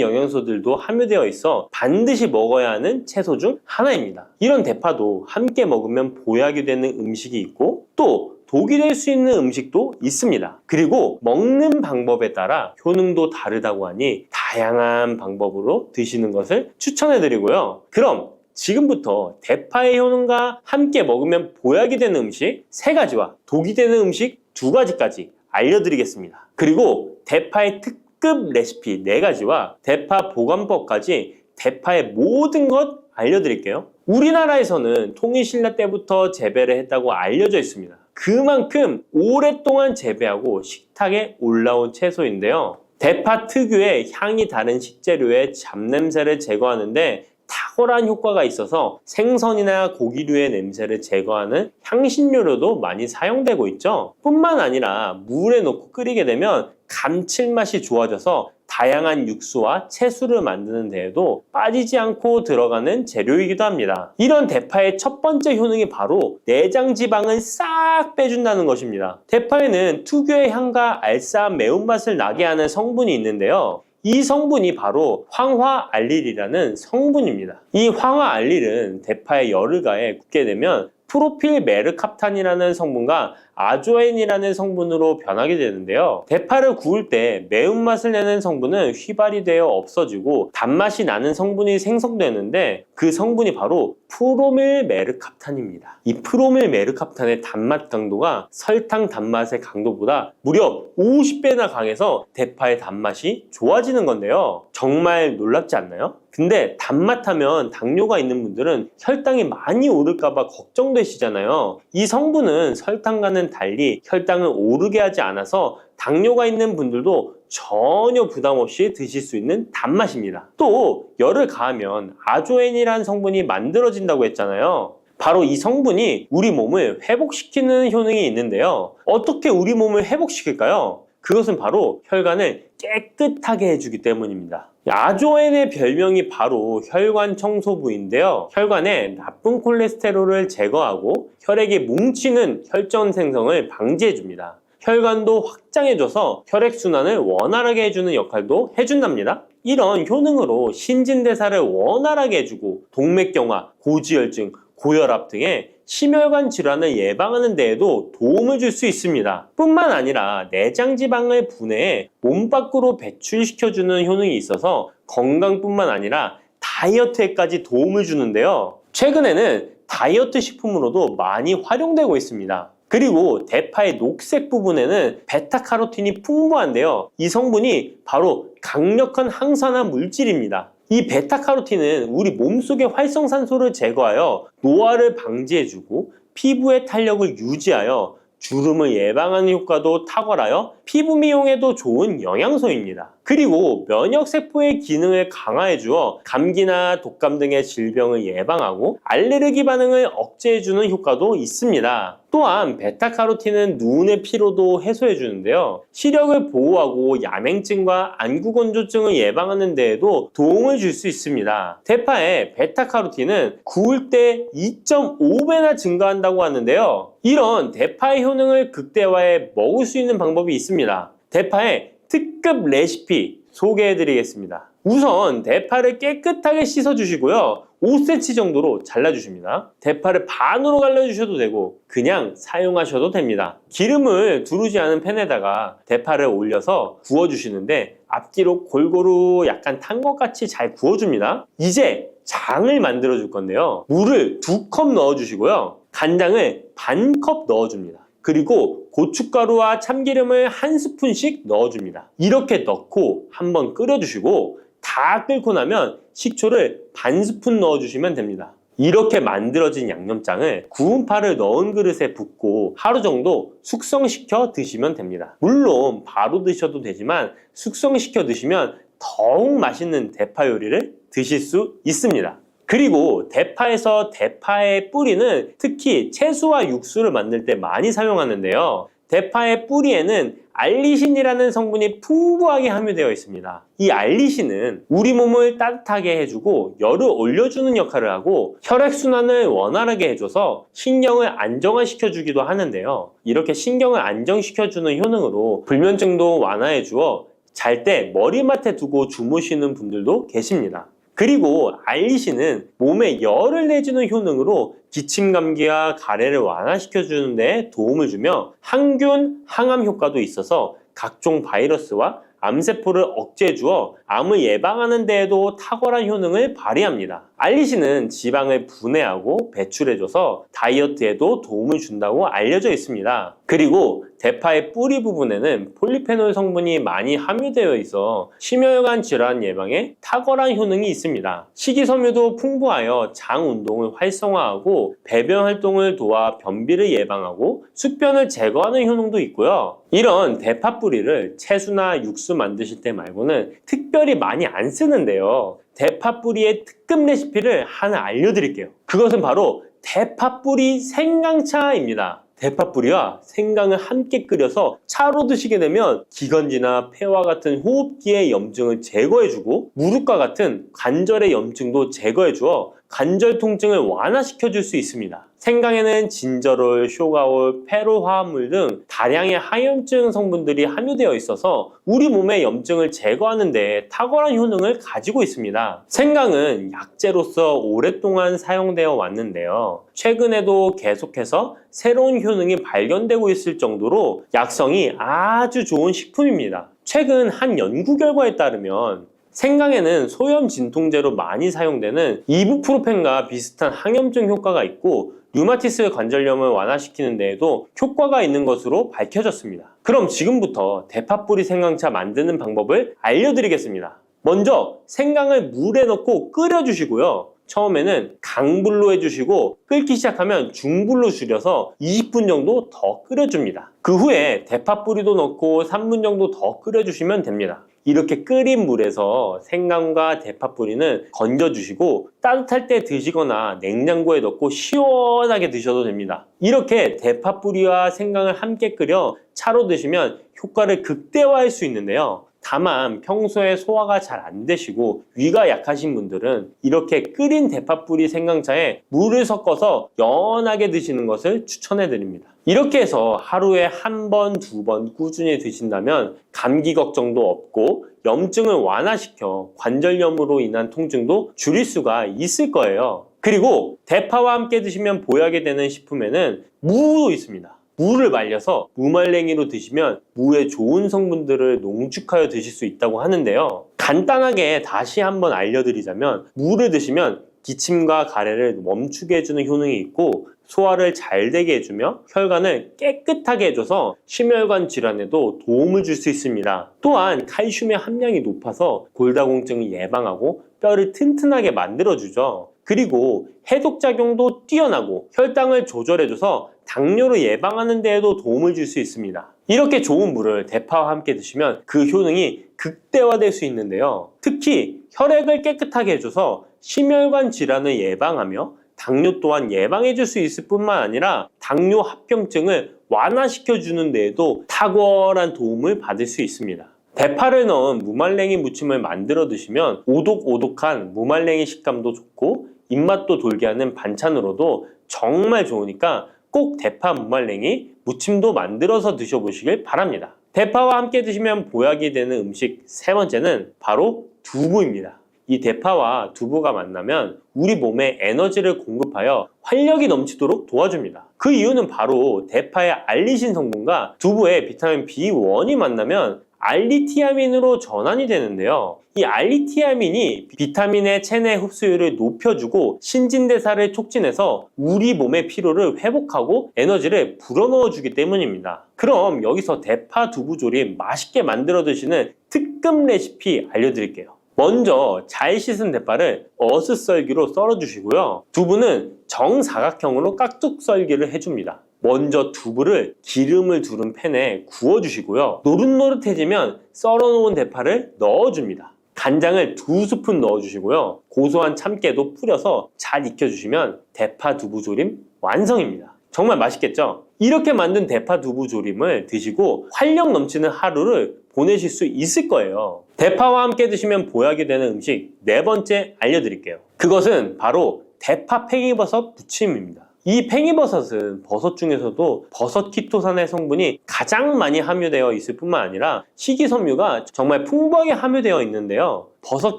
영양소들도 함유되어 있어 반드시 먹어야 하는 채소 중 하나입니다. 이런 대파도 함께 먹으면 보약이 되는 음식이 있고 또 독이 될 수 있는 음식도 있습니다. 그리고 먹는 방법에 따라 효능도 다르다고 하니 다양한 방법으로 드시는 것을 추천해 드리고요. 그럼 지금부터 대파의 효능과 함께 먹으면 보약이 되는 음식 3가지와 독이 되는 음식 2가지까지 알려드리겠습니다. 그리고 대파의 특급 레시피 4가지와 대파 보관법까지 대파의 모든 것 알려드릴게요. 우리나라에서는 통일신라 때부터 재배를 했다고 알려져 있습니다. 그만큼 오랫동안 재배하고 식탁에 올라온 채소인데요. 대파 특유의 향이 다른 식재료의 잡냄새를 제거하는데 탁월한 효과가 있어서 생선이나 고기류의 냄새를 제거하는 향신료로도 많이 사용되고 있죠. 뿐만 아니라 물에 넣고 끓이게 되면 감칠맛이 좋아져서 다양한 육수와 채소를 만드는 데에도 빠지지 않고 들어가는 재료이기도 합니다. 이런 대파의 첫 번째 효능이 바로 내장 지방을 싹 빼준다는 것입니다. 대파에는 특유의 향과 알싸한 매운맛을 나게 하는 성분이 있는데요. 이 성분이 바로 황화알릴이라는 성분입니다. 이 황화알릴은 대파에 열을 가해 굽게 되면 프로필 메르캅탄이라는 성분과 아조엔이라는 성분으로 변하게 되는데요. 대파를 구울 때 매운맛을 내는 성분은 휘발이 되어 없어지고 단맛이 나는 성분이 생성되는데 그 성분이 바로 프로밀 메르캅탄입니다. 이 프로밀 메르캅탄의 단맛 강도가 설탕 단맛의 강도보다 무려 50배나 강해서 대파의 단맛이 좋아지는 건데요. 정말 놀랍지 않나요? 근데 단맛 하면 당뇨가 있는 분들은 혈당이 많이 오를까봐 걱정되시잖아요. 이 성분은 설탕과는 달리 혈당을 오르게 하지 않아서 당뇨가 있는 분들도 전혀 부담 없이 드실 수 있는 단맛입니다. 또 열을 가하면 아조엔이라는 성분이 만들어진다고 했잖아요. 바로 이 성분이 우리 몸을 회복시키는 효능이 있는데요. 어떻게 우리 몸을 회복시킬까요? 그것은 바로 혈관을 깨끗하게 해주기 때문입니다. 아조엔의 별명이 바로 혈관 청소부인데요. 혈관에 나쁜 콜레스테롤을 제거하고 혈액이 뭉치는 혈전 생성을 방지해줍니다. 혈관도 확장해줘서 혈액순환을 원활하게 해주는 역할도 해준답니다. 이런 효능으로 신진대사를 원활하게 해주고 동맥경화, 고지혈증, 고혈압 등의 심혈관 질환을 예방하는 데에도 도움을 줄 수 있습니다. 뿐만 아니라 내장 지방을 분해해 몸 밖으로 배출시켜주는 효능이 있어서 건강뿐만 아니라 다이어트에까지 도움을 주는데요. 최근에는 다이어트 식품으로도 많이 활용되고 있습니다. 그리고 대파의 녹색 부분에는 베타카로틴이 풍부한데요. 이 성분이 바로 강력한 항산화 물질입니다. 이 베타카로틴은 우리 몸속의 활성산소를 제거하여 노화를 방지해주고 피부의 탄력을 유지하여 주름을 예방하는 효과도 탁월하여 피부 미용에도 좋은 영양소입니다. 그리고 면역세포의 기능을 강화해주어 감기나 독감 등의 질병을 예방하고 알레르기 반응을 억제해주는 효과도 있습니다. 또한 베타카로틴은 눈의 피로도 해소해주는데요. 시력을 보호하고 야맹증과 안구건조증을 예방하는 데에도 도움을 줄 수 있습니다. 대파의 베타카로틴은 구울 때 2.5배나 증가한다고 하는데요. 이런 대파의 효능을 극대화해 먹을 수 있는 방법이 있습니다. 대파의 특급 레시피 소개해드리겠습니다. 우선 대파를 깨끗하게 씻어주시고요. 5cm 정도로 잘라주십니다. 대파를 반으로 갈라주셔도 되고 그냥 사용하셔도 됩니다. 기름을 두르지 않은 팬에다가 대파를 올려서 구워주시는데 앞뒤로 골고루 약간 탄 것 같이 잘 구워줍니다. 이제 장을 만들어 줄 건데요. 물을 2컵 넣어주시고요. 간장을 반 컵 넣어줍니다. 그리고 고춧가루와 참기름을 1스푼씩 넣어줍니다. 이렇게 넣고 한번 끓여주시고 다 끓고 나면 식초를 반 스푼 넣어주시면 됩니다. 이렇게 만들어진 양념장을 구운 파를 넣은 그릇에 붓고 하루 정도 숙성시켜 드시면 됩니다. 물론 바로 드셔도 되지만 숙성시켜 드시면 더욱 맛있는 대파 요리를 드실 수 있습니다. 그리고 대파에서 대파의 뿌리는 특히 채소와 육수를 만들 때 많이 사용하는데요. 대파의 뿌리에는 알리신이라는 성분이 풍부하게 함유되어 있습니다. 이 알리신은 우리 몸을 따뜻하게 해주고 열을 올려주는 역할을 하고 혈액순환을 원활하게 해줘서 신경을 안정화시켜주기도 하는데요. 이렇게 신경을 안정시켜주는 효능으로 불면증도 완화해주어 잘 때 머리맡에 두고 주무시는 분들도 계십니다. 그리고 알리신은 몸에 열을 내주는 효능으로 기침 감기와 가래를 완화시켜주는 데 도움을 주며 항균, 항암 효과도 있어서 각종 바이러스와 암세포를 억제해주어 암을 예방하는 데에도 탁월한 효능을 발휘합니다. 알리신은 지방을 분해하고 배출해줘서 다이어트에도 도움을 준다고 알려져 있습니다. 그리고 대파의 뿌리 부분에는 폴리페놀 성분이 많이 함유되어 있어 심혈관 질환 예방에 탁월한 효능이 있습니다. 식이섬유도 풍부하여 장 운동을 활성화하고 배변 활동을 도와 변비를 예방하고 숙변을 제거하는 효능도 있고요. 이런 대파 뿌리를 채소나 육수 만드실 때 말고는 특별히 많이 안 쓰는데요. 대파 뿌리의 특급 레시피를 하나 알려드릴게요. 그것은 바로 대파 뿌리 생강차입니다. 대파 뿌리와 생강을 함께 끓여서 차로 드시게 되면 기관지나 폐와 같은 호흡기의 염증을 제거해주고 무릎과 같은 관절의 염증도 제거해주어 관절 통증을 완화시켜줄 수 있습니다. 생강에는 진저롤, 쇼가올, 페로 화합물 등 다량의 항염증 성분들이 함유되어 있어서 우리 몸의 염증을 제거하는 데 탁월한 효능을 가지고 있습니다. 생강은 약재로서 오랫동안 사용되어 왔는데요. 최근에도 계속해서 새로운 효능이 발견되고 있을 정도로 약성이 아주 좋은 식품입니다. 최근 한 연구 결과에 따르면 생강에는 소염 진통제로 많이 사용되는 이부프로펜과 비슷한 항염증 효과가 있고 류마티스 관절염을 완화시키는 데에도 효과가 있는 것으로 밝혀졌습니다. 그럼 지금부터 대파뿌리 생강차 만드는 방법을 알려드리겠습니다. 먼저 생강을 물에 넣고 끓여주시고요. 처음에는 강불로 해주시고 끓기 시작하면 중불로 줄여서 20분 정도 더 끓여줍니다. 그 후에 대파뿌리도 넣고 3분 정도 더 끓여주시면 됩니다. 이렇게 끓인 물에서 생강과 대파뿌리는 건져주시고 따뜻할 때 드시거나 냉장고에 넣고 시원하게 드셔도 됩니다. 이렇게 대파뿌리와 생강을 함께 끓여 차로 드시면 효과를 극대화할 수 있는데요. 다만 평소에 소화가 잘 안 되시고 위가 약하신 분들은 이렇게 끓인 대파뿌리 생강차에 물을 섞어서 연하게 드시는 것을 추천해 드립니다. 이렇게 해서 하루에 1번, 2번 꾸준히 드신다면 감기 걱정도 없고 염증을 완화시켜 관절염으로 인한 통증도 줄일 수가 있을 거예요. 그리고 대파와 함께 드시면 보약이 되는 식품에는 무도 있습니다. 무를 말려서 무말랭이로 드시면 무의 좋은 성분들을 농축하여 드실 수 있다고 하는데요. 간단하게 다시 한번 알려드리자면 무를 드시면 기침과 가래를 멈추게 해주는 효능이 있고 소화를 잘 되게 해주며 혈관을 깨끗하게 해줘서 심혈관 질환에도 도움을 줄 수 있습니다. 또한 칼슘의 함량이 높아서 골다공증을 예방하고 뼈를 튼튼하게 만들어주죠. 그리고 해독작용도 뛰어나고 혈당을 조절해줘서 당뇨를 예방하는 데에도 도움을 줄 수 있습니다. 이렇게 좋은 물을 대파와 함께 드시면 그 효능이 극대화될 수 있는데요. 특히 혈액을 깨끗하게 해줘서 심혈관 질환을 예방하며 당뇨 또한 예방해 줄 수 있을 뿐만 아니라 당뇨 합병증을 완화시켜 주는 데에도 탁월한 도움을 받을 수 있습니다. 대파를 넣은 무말랭이 무침을 만들어 드시면 오독오독한 무말랭이 식감도 좋고 입맛도 돌게 하는 반찬으로도 정말 좋으니까 꼭 대파 무말랭이 무침도 만들어서 드셔보시길 바랍니다. 대파와 함께 드시면 보약이 되는 음식 세 번째는 바로 두부입니다. 이 대파와 두부가 만나면 우리 몸에 에너지를 공급하여 활력이 넘치도록 도와줍니다. 그 이유는 바로 대파의 알리신 성분과 두부의 비타민 B1이 만나면 알리티아민으로 전환이 되는데요. 이 알리티아민이 비타민의 체내 흡수율을 높여주고 신진대사를 촉진해서 우리 몸의 피로를 회복하고 에너지를 불어넣어 주기 때문입니다. 그럼 여기서 대파 두부조림 맛있게 만들어 드시는 특급 레시피 알려드릴게요. 먼저 잘 씻은 대파를 어슷썰기로 썰어 주시고요. 두부는 정사각형으로 깍둑 썰기를 해줍니다. 먼저 두부를 기름을 두른 팬에 구워주시고요. 노릇노릇해지면 썰어놓은 대파를 넣어줍니다. 간장을 2스푼 넣어주시고요. 고소한 참깨도 뿌려서 잘 익혀주시면 대파 두부조림 완성입니다. 정말 맛있겠죠? 이렇게 만든 대파 두부조림을 드시고 활력 넘치는 하루를 보내실 수 있을 거예요. 대파와 함께 드시면 보약이 되는 음식 네 번째 알려드릴게요. 그것은 바로 대파 팽이버섯 무침입니다. 이 팽이버섯은 버섯 중에서도 버섯 키토산의 성분이 가장 많이 함유되어 있을 뿐만 아니라 식이섬유가 정말 풍부하게 함유되어 있는데요. 버섯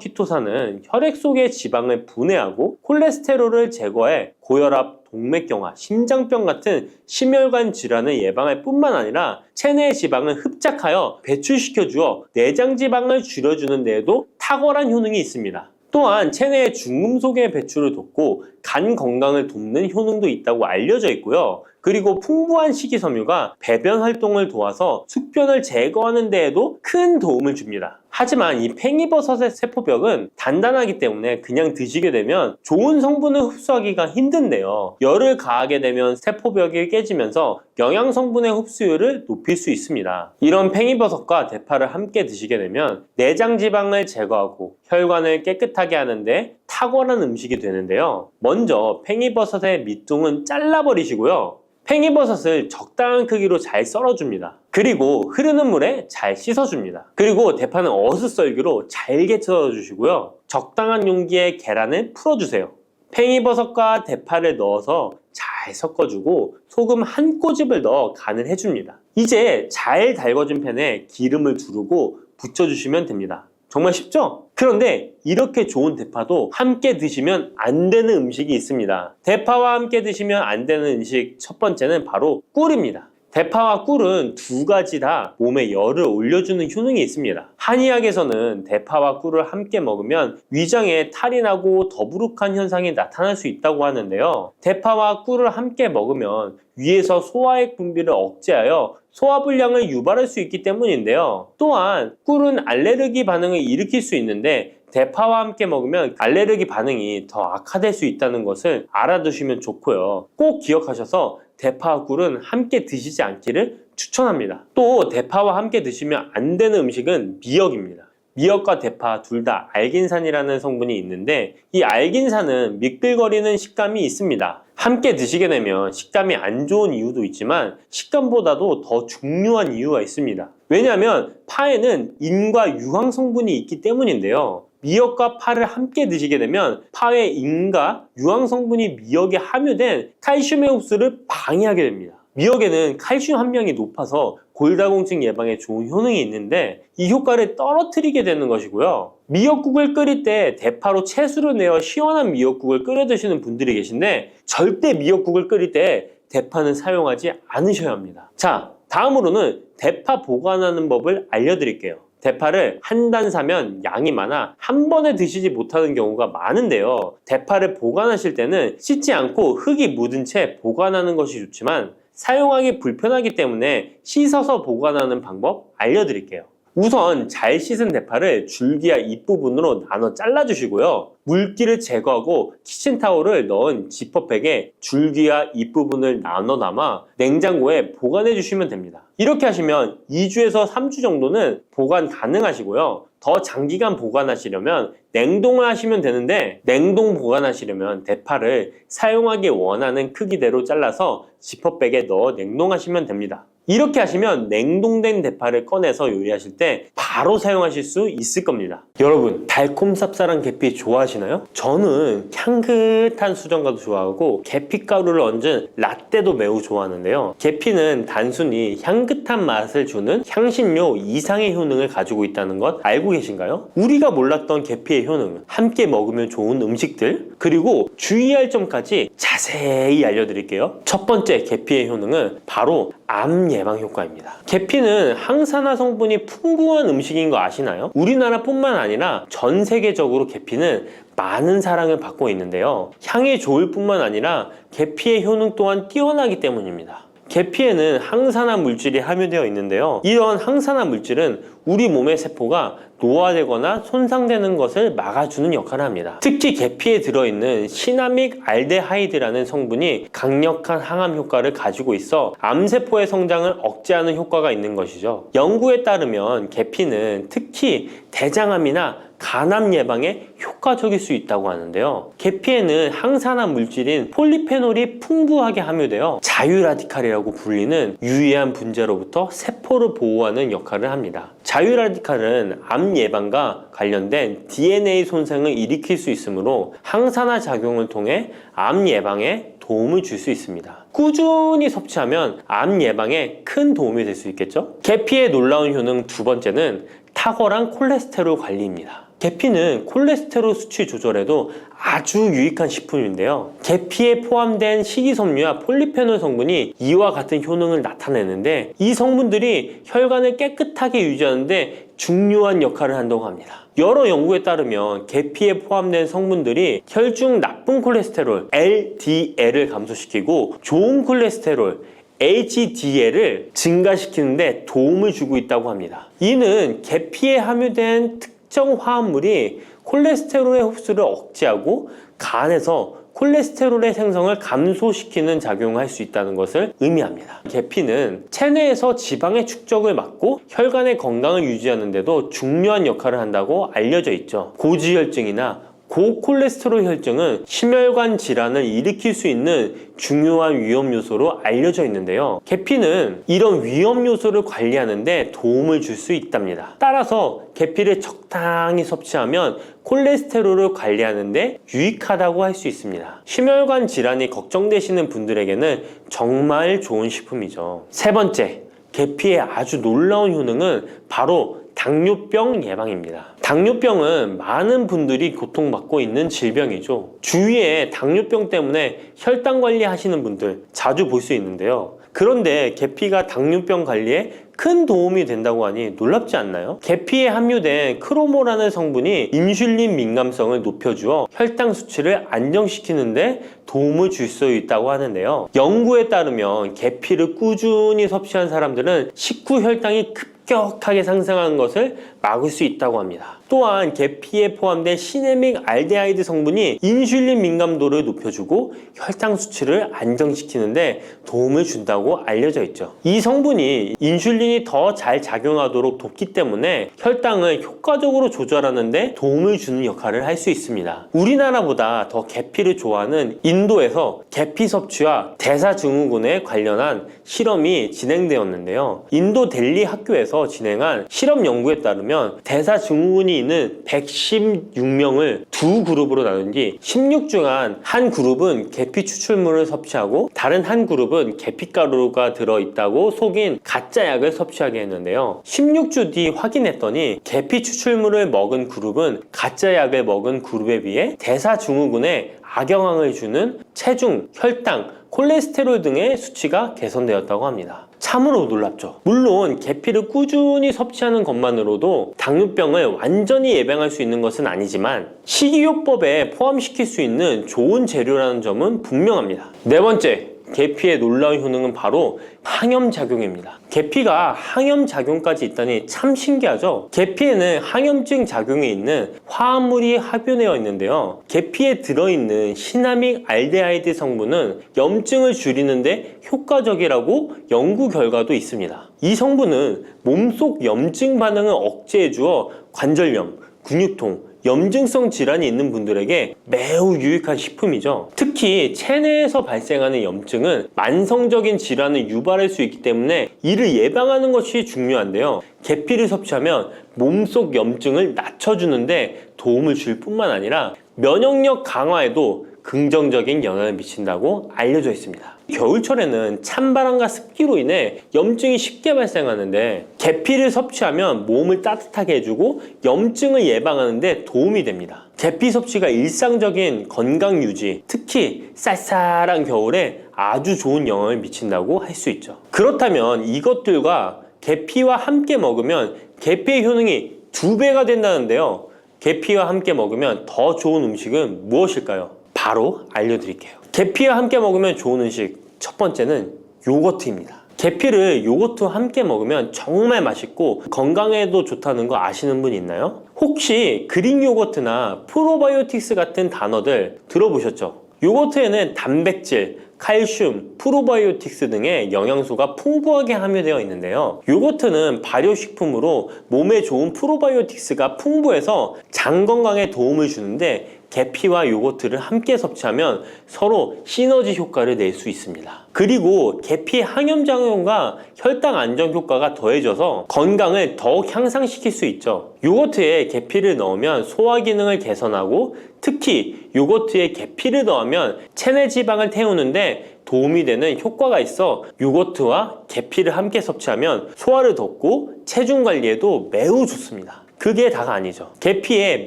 키토산은 혈액 속의 지방을 분해하고 콜레스테롤을 제거해 고혈압, 동맥경화, 심장병 같은 심혈관 질환을 예방할 뿐만 아니라 체내 지방을 흡착하여 배출시켜 주어 내장 지방을 줄여주는 데에도 탁월한 효능이 있습니다. 또한 체내의 중금속의 배출을 돕고 간 건강을 돕는 효능도 있다고 알려져 있고요. 그리고 풍부한 식이섬유가 배변 활동을 도와서 숙변을 제거하는 데에도 큰 도움을 줍니다. 하지만 이 팽이버섯의 세포벽은 단단하기 때문에 그냥 드시게 되면 좋은 성분을 흡수하기가 힘든데요. 열을 가하게 되면 세포벽이 깨지면서 영양 성분의 흡수율을 높일 수 있습니다. 이런 팽이버섯과 대파를 함께 드시게 되면 내장 지방을 제거하고 혈관을 깨끗하게 하는데 탁월한 음식이 되는데요. 먼저 팽이버섯의 밑둥은 잘라버리시고요. 팽이버섯을 적당한 크기로 잘 썰어줍니다. 그리고 흐르는 물에 잘 씻어줍니다. 그리고 대파는 어슷썰기로 잘게 썰어주시고요. 적당한 용기에 계란을 풀어주세요. 팽이버섯과 대파를 넣어서 잘 섞어주고 소금 한 꼬집을 넣어 간을 해줍니다. 이제 잘 달궈진 팬에 기름을 두르고 붙여주시면 됩니다. 정말 쉽죠? 그런데 이렇게 좋은 대파도 함께 드시면 안 되는 음식이 있습니다. 대파와 함께 드시면 안 되는 음식 첫 번째는 바로 꿀입니다. 대파와 꿀은 두 가지 다 몸에 열을 올려주는 효능이 있습니다. 한의학에서는 대파와 꿀을 함께 먹으면 위장에 탈이 나고 더부룩한 현상이 나타날 수 있다고 하는데요. 대파와 꿀을 함께 먹으면 위에서 소화액 분비를 억제하여 소화불량을 유발할 수 있기 때문인데요. 또한 꿀은 알레르기 반응을 일으킬 수 있는데 대파와 함께 먹으면 알레르기 반응이 더 악화될 수 있다는 것을 알아두시면 좋고요. 꼭 기억하셔서 대파와 꿀은 함께 드시지 않기를 추천합니다. 또 대파와 함께 드시면 안 되는 음식은 미역입니다. 미역과 대파 둘 다 알긴산이라는 성분이 있는데 이 알긴산은 미끌거리는 식감이 있습니다. 함께 드시게 되면 식감이 안 좋은 이유도 있지만 식감보다도 더 중요한 이유가 있습니다. 왜냐하면 파에는 인과 유황 성분이 있기 때문인데요. 미역과 파를 함께 드시게 되면 파의 인과 유황 성분이 미역에 함유된 칼슘의 흡수를 방해하게 됩니다. 미역에는 칼슘 함량이 높아서 골다공증 예방에 좋은 효능이 있는데 이 효과를 떨어뜨리게 되는 것이고요. 미역국을 끓일 때 대파로 채수를 내어 시원한 미역국을 끓여 드시는 분들이 계신데 절대 미역국을 끓일 때 대파는 사용하지 않으셔야 합니다. 자, 다음으로는 대파 보관하는 법을 알려드릴게요. 대파를 한 단 사면 양이 많아 한 번에 드시지 못하는 경우가 많은데요. 대파를 보관하실 때는 씻지 않고 흙이 묻은 채 보관하는 것이 좋지만 사용하기 불편하기 때문에 씻어서 보관하는 방법 알려드릴게요. 우선 잘 씻은 대파를 줄기와 잎부분으로 나눠 잘라주시고요. 물기를 제거하고 키친타올을 넣은 지퍼백에 줄기와 잎부분을 나눠 담아 냉장고에 보관해 주시면 됩니다. 이렇게 하시면 2주에서 3주 정도는 보관 가능하시고요. 더 장기간 보관하시려면 냉동을 하시면 되는데 냉동 보관하시려면 대파를 사용하기 원하는 크기대로 잘라서 지퍼백에 넣어 냉동하시면 됩니다. 이렇게 하시면 냉동된 대파를 꺼내서 요리하실 때 바로 사용하실 수 있을 겁니다. 여러분, 달콤 쌉쌀한 계피 좋아하시나요? 저는 향긋한 수정과도 좋아하고 계피가루를 얹은 라떼도 매우 좋아하는데요. 계피는 단순히 향긋한 맛을 주는 향신료 이상의 효능을 가지고 있다는 것 알고 계신가요? 우리가 몰랐던 계피의 효능, 함께 먹으면 좋은 음식들, 그리고 주의할 점까지 자세히 알려드릴게요. 첫 번째 계피의 효능은 바로 암 예방 효과입니다. 계피는 항산화 성분이 풍부한 음식인 거 아시나요? 우리나라뿐만 아니라 전 세계적으로 계피는 많은 사랑을 받고 있는데요. 향이 좋을 뿐만 아니라 계피의 효능 또한 뛰어나기 때문입니다. 계피에는 항산화 물질이 함유되어 있는데요. 이런 항산화 물질은 우리 몸의 세포가 노화되거나 손상되는 것을 막아주는 역할을 합니다. 특히 계피에 들어있는 시나믹 알데하이드라는 성분이 강력한 항암 효과를 가지고 있어 암세포의 성장을 억제하는 효과가 있는 것이죠. 연구에 따르면 계피는 특히 대장암이나 간암 예방에 효과적일 수 있다고 하는데요. 계피에는 항산화 물질인 폴리페놀이 풍부하게 함유되어 자유라디칼이라고 불리는 유해한 분자로부터 세포를 보호하는 역할을 합니다. 자유라디칼은 암 예방과 관련된 DNA 손상을 일으킬 수 있으므로 항산화 작용을 통해 암 예방에 도움을 줄 수 있습니다. 꾸준히 섭취하면 암 예방에 큰 도움이 될 수 있겠죠? 계피의 놀라운 효능 두 번째는 탁월한 콜레스테롤 관리입니다. 계피는 콜레스테롤 수치 조절에도 아주 유익한 식품인데요. 계피에 포함된 식이섬유와 폴리페놀 성분이 이와 같은 효능을 나타내는데 이 성분들이 혈관을 깨끗하게 유지하는데 중요한 역할을 한다고 합니다. 여러 연구에 따르면 계피에 포함된 성분들이 혈중 나쁜 콜레스테롤 LDL을 감소시키고 좋은 콜레스테롤 HDL을 증가시키는데 도움을 주고 있다고 합니다. 이는 계피에 함유된 특정 화합물이 콜레스테롤의 흡수를 억제하고 간에서 콜레스테롤의 생성을 감소시키는 작용을 할 수 있다는 것을 의미합니다. 계피는 체내에서 지방의 축적을 막고 혈관의 건강을 유지하는 데도 중요한 역할을 한다고 알려져 있죠. 고지혈증이나 고콜레스테롤 혈증은 심혈관 질환을 일으킬 수 있는 중요한 위험 요소로 알려져 있는데요. 계피는 이런 위험 요소를 관리하는 데 도움을 줄 수 있답니다. 따라서 계피를 적당히 섭취하면 콜레스테롤을 관리하는 데 유익하다고 할 수 있습니다. 심혈관 질환이 걱정되시는 분들에게는 정말 좋은 식품이죠. 세 번째, 계피의 아주 놀라운 효능은 바로 당뇨병 예방입니다. 당뇨병은 많은 분들이 고통받고 있는 질병이죠. 주위에 당뇨병 때문에 혈당 관리하시는 분들 자주 볼 수 있는데요. 그런데 계피가 당뇨병 관리에 큰 도움이 된다고 하니 놀랍지 않나요? 계피에 함유된 크로모라는 성분이 인슐린 민감성을 높여주어 혈당 수치를 안정시키는데 도움을 줄 수 있다고 하는데요. 연구에 따르면 계피를 꾸준히 섭취한 사람들은 식후 혈당이 급격하게 상승하는 것을 막을 수 있다고 합니다. 또한 계피에 포함된 시네믹 알데하이드 성분이 인슐린 민감도를 높여주고 혈당 수치를 안정시키는데 도움을 준다고 알려져 있죠. 이 성분이 인슐린이 더 잘 작용하도록 돕기 때문에 혈당을 효과적으로 조절하는데 도움을 주는 역할을 할 수 있습니다. 우리나라보다 더 계피를 좋아하는 인도에서 계피 섭취와 대사증후군에 관련한 실험이 진행되었는데요. 인도 델리 학교에서 진행한 실험 연구에 따르면 대사증후군이 있는 116명을 두 그룹으로 나눈 뒤 16주 간 한 그룹은 계피 추출물을 섭취하고 다른 한 그룹은 계피가루가 들어있다고 속인 가짜 약을 섭취하게 했는데요. 16주 뒤 확인했더니 계피 추출물을 먹은 그룹은 가짜 약을 먹은 그룹에 비해 대사증후군에 악영향을 주는 체중, 혈당, 콜레스테롤 등의 수치가 개선되었다고 합니다. 참으로 놀랍죠. 물론 계피를 꾸준히 섭취하는 것만으로도 당뇨병을 완전히 예방할 수 있는 것은 아니지만 식이요법에 포함시킬 수 있는 좋은 재료라는 점은 분명합니다. 네 번째, 계피의 놀라운 효능은 바로 항염작용입니다. 계피가 항염작용까지 있다니 참 신기하죠? 계피에는 항염증 작용이 있는 화합물이 함유되어 있는데요. 계피에 들어있는 시나믹 알데하이드 성분은 염증을 줄이는데 효과적이라고 연구 결과도 있습니다. 이 성분은 몸속 염증 반응을 억제해 주어 관절염, 근육통, 염증성 질환이 있는 분들에게 매우 유익한 식품이죠. 특히 체내에서 발생하는 염증은 만성적인 질환을 유발할 수 있기 때문에 이를 예방하는 것이 중요한데요. 계피를 섭취하면 몸속 염증을 낮춰주는데 도움을 줄 뿐만 아니라 면역력 강화에도 긍정적인 영향을 미친다고 알려져 있습니다. 겨울철에는 찬바람과 습기로 인해 염증이 쉽게 발생하는데 계피를 섭취하면 몸을 따뜻하게 해주고 염증을 예방하는 데 도움이 됩니다. 계피 섭취가 일상적인 건강 유지, 특히 쌀쌀한 겨울에 아주 좋은 영향을 미친다고 할 수 있죠. 그렇다면 이것들과 계피와 함께 먹으면 계피의 효능이 2배가 된다는데요. 계피와 함께 먹으면 더 좋은 음식은 무엇일까요? 바로 알려드릴게요. 계피와 함께 먹으면 좋은 음식, 첫 번째는 요거트입니다. 계피를 요거트와 함께 먹으면 정말 맛있고 건강에도 좋다는 거 아시는 분 있나요? 혹시 그릭 요거트나 프로바이오틱스 같은 단어들 들어보셨죠? 요거트에는 단백질, 칼슘, 프로바이오틱스 등의 영양소가 풍부하게 함유되어 있는데요. 요거트는 발효식품으로 몸에 좋은 프로바이오틱스가 풍부해서 장 건강에 도움을 주는데 계피와 요거트를 함께 섭취하면 서로 시너지 효과를 낼 수 있습니다. 그리고 계피의 항염작용과 혈당 안정 효과가 더해져서 건강을 더욱 향상시킬 수 있죠. 요거트에 계피를 넣으면 소화 기능을 개선하고 특히 요거트에 계피를 넣으면 체내 지방을 태우는데 도움이 되는 효과가 있어 요거트와 계피를 함께 섭취하면 소화를 돋고 체중 관리에도 매우 좋습니다. 그게 다가 아니죠. 계피의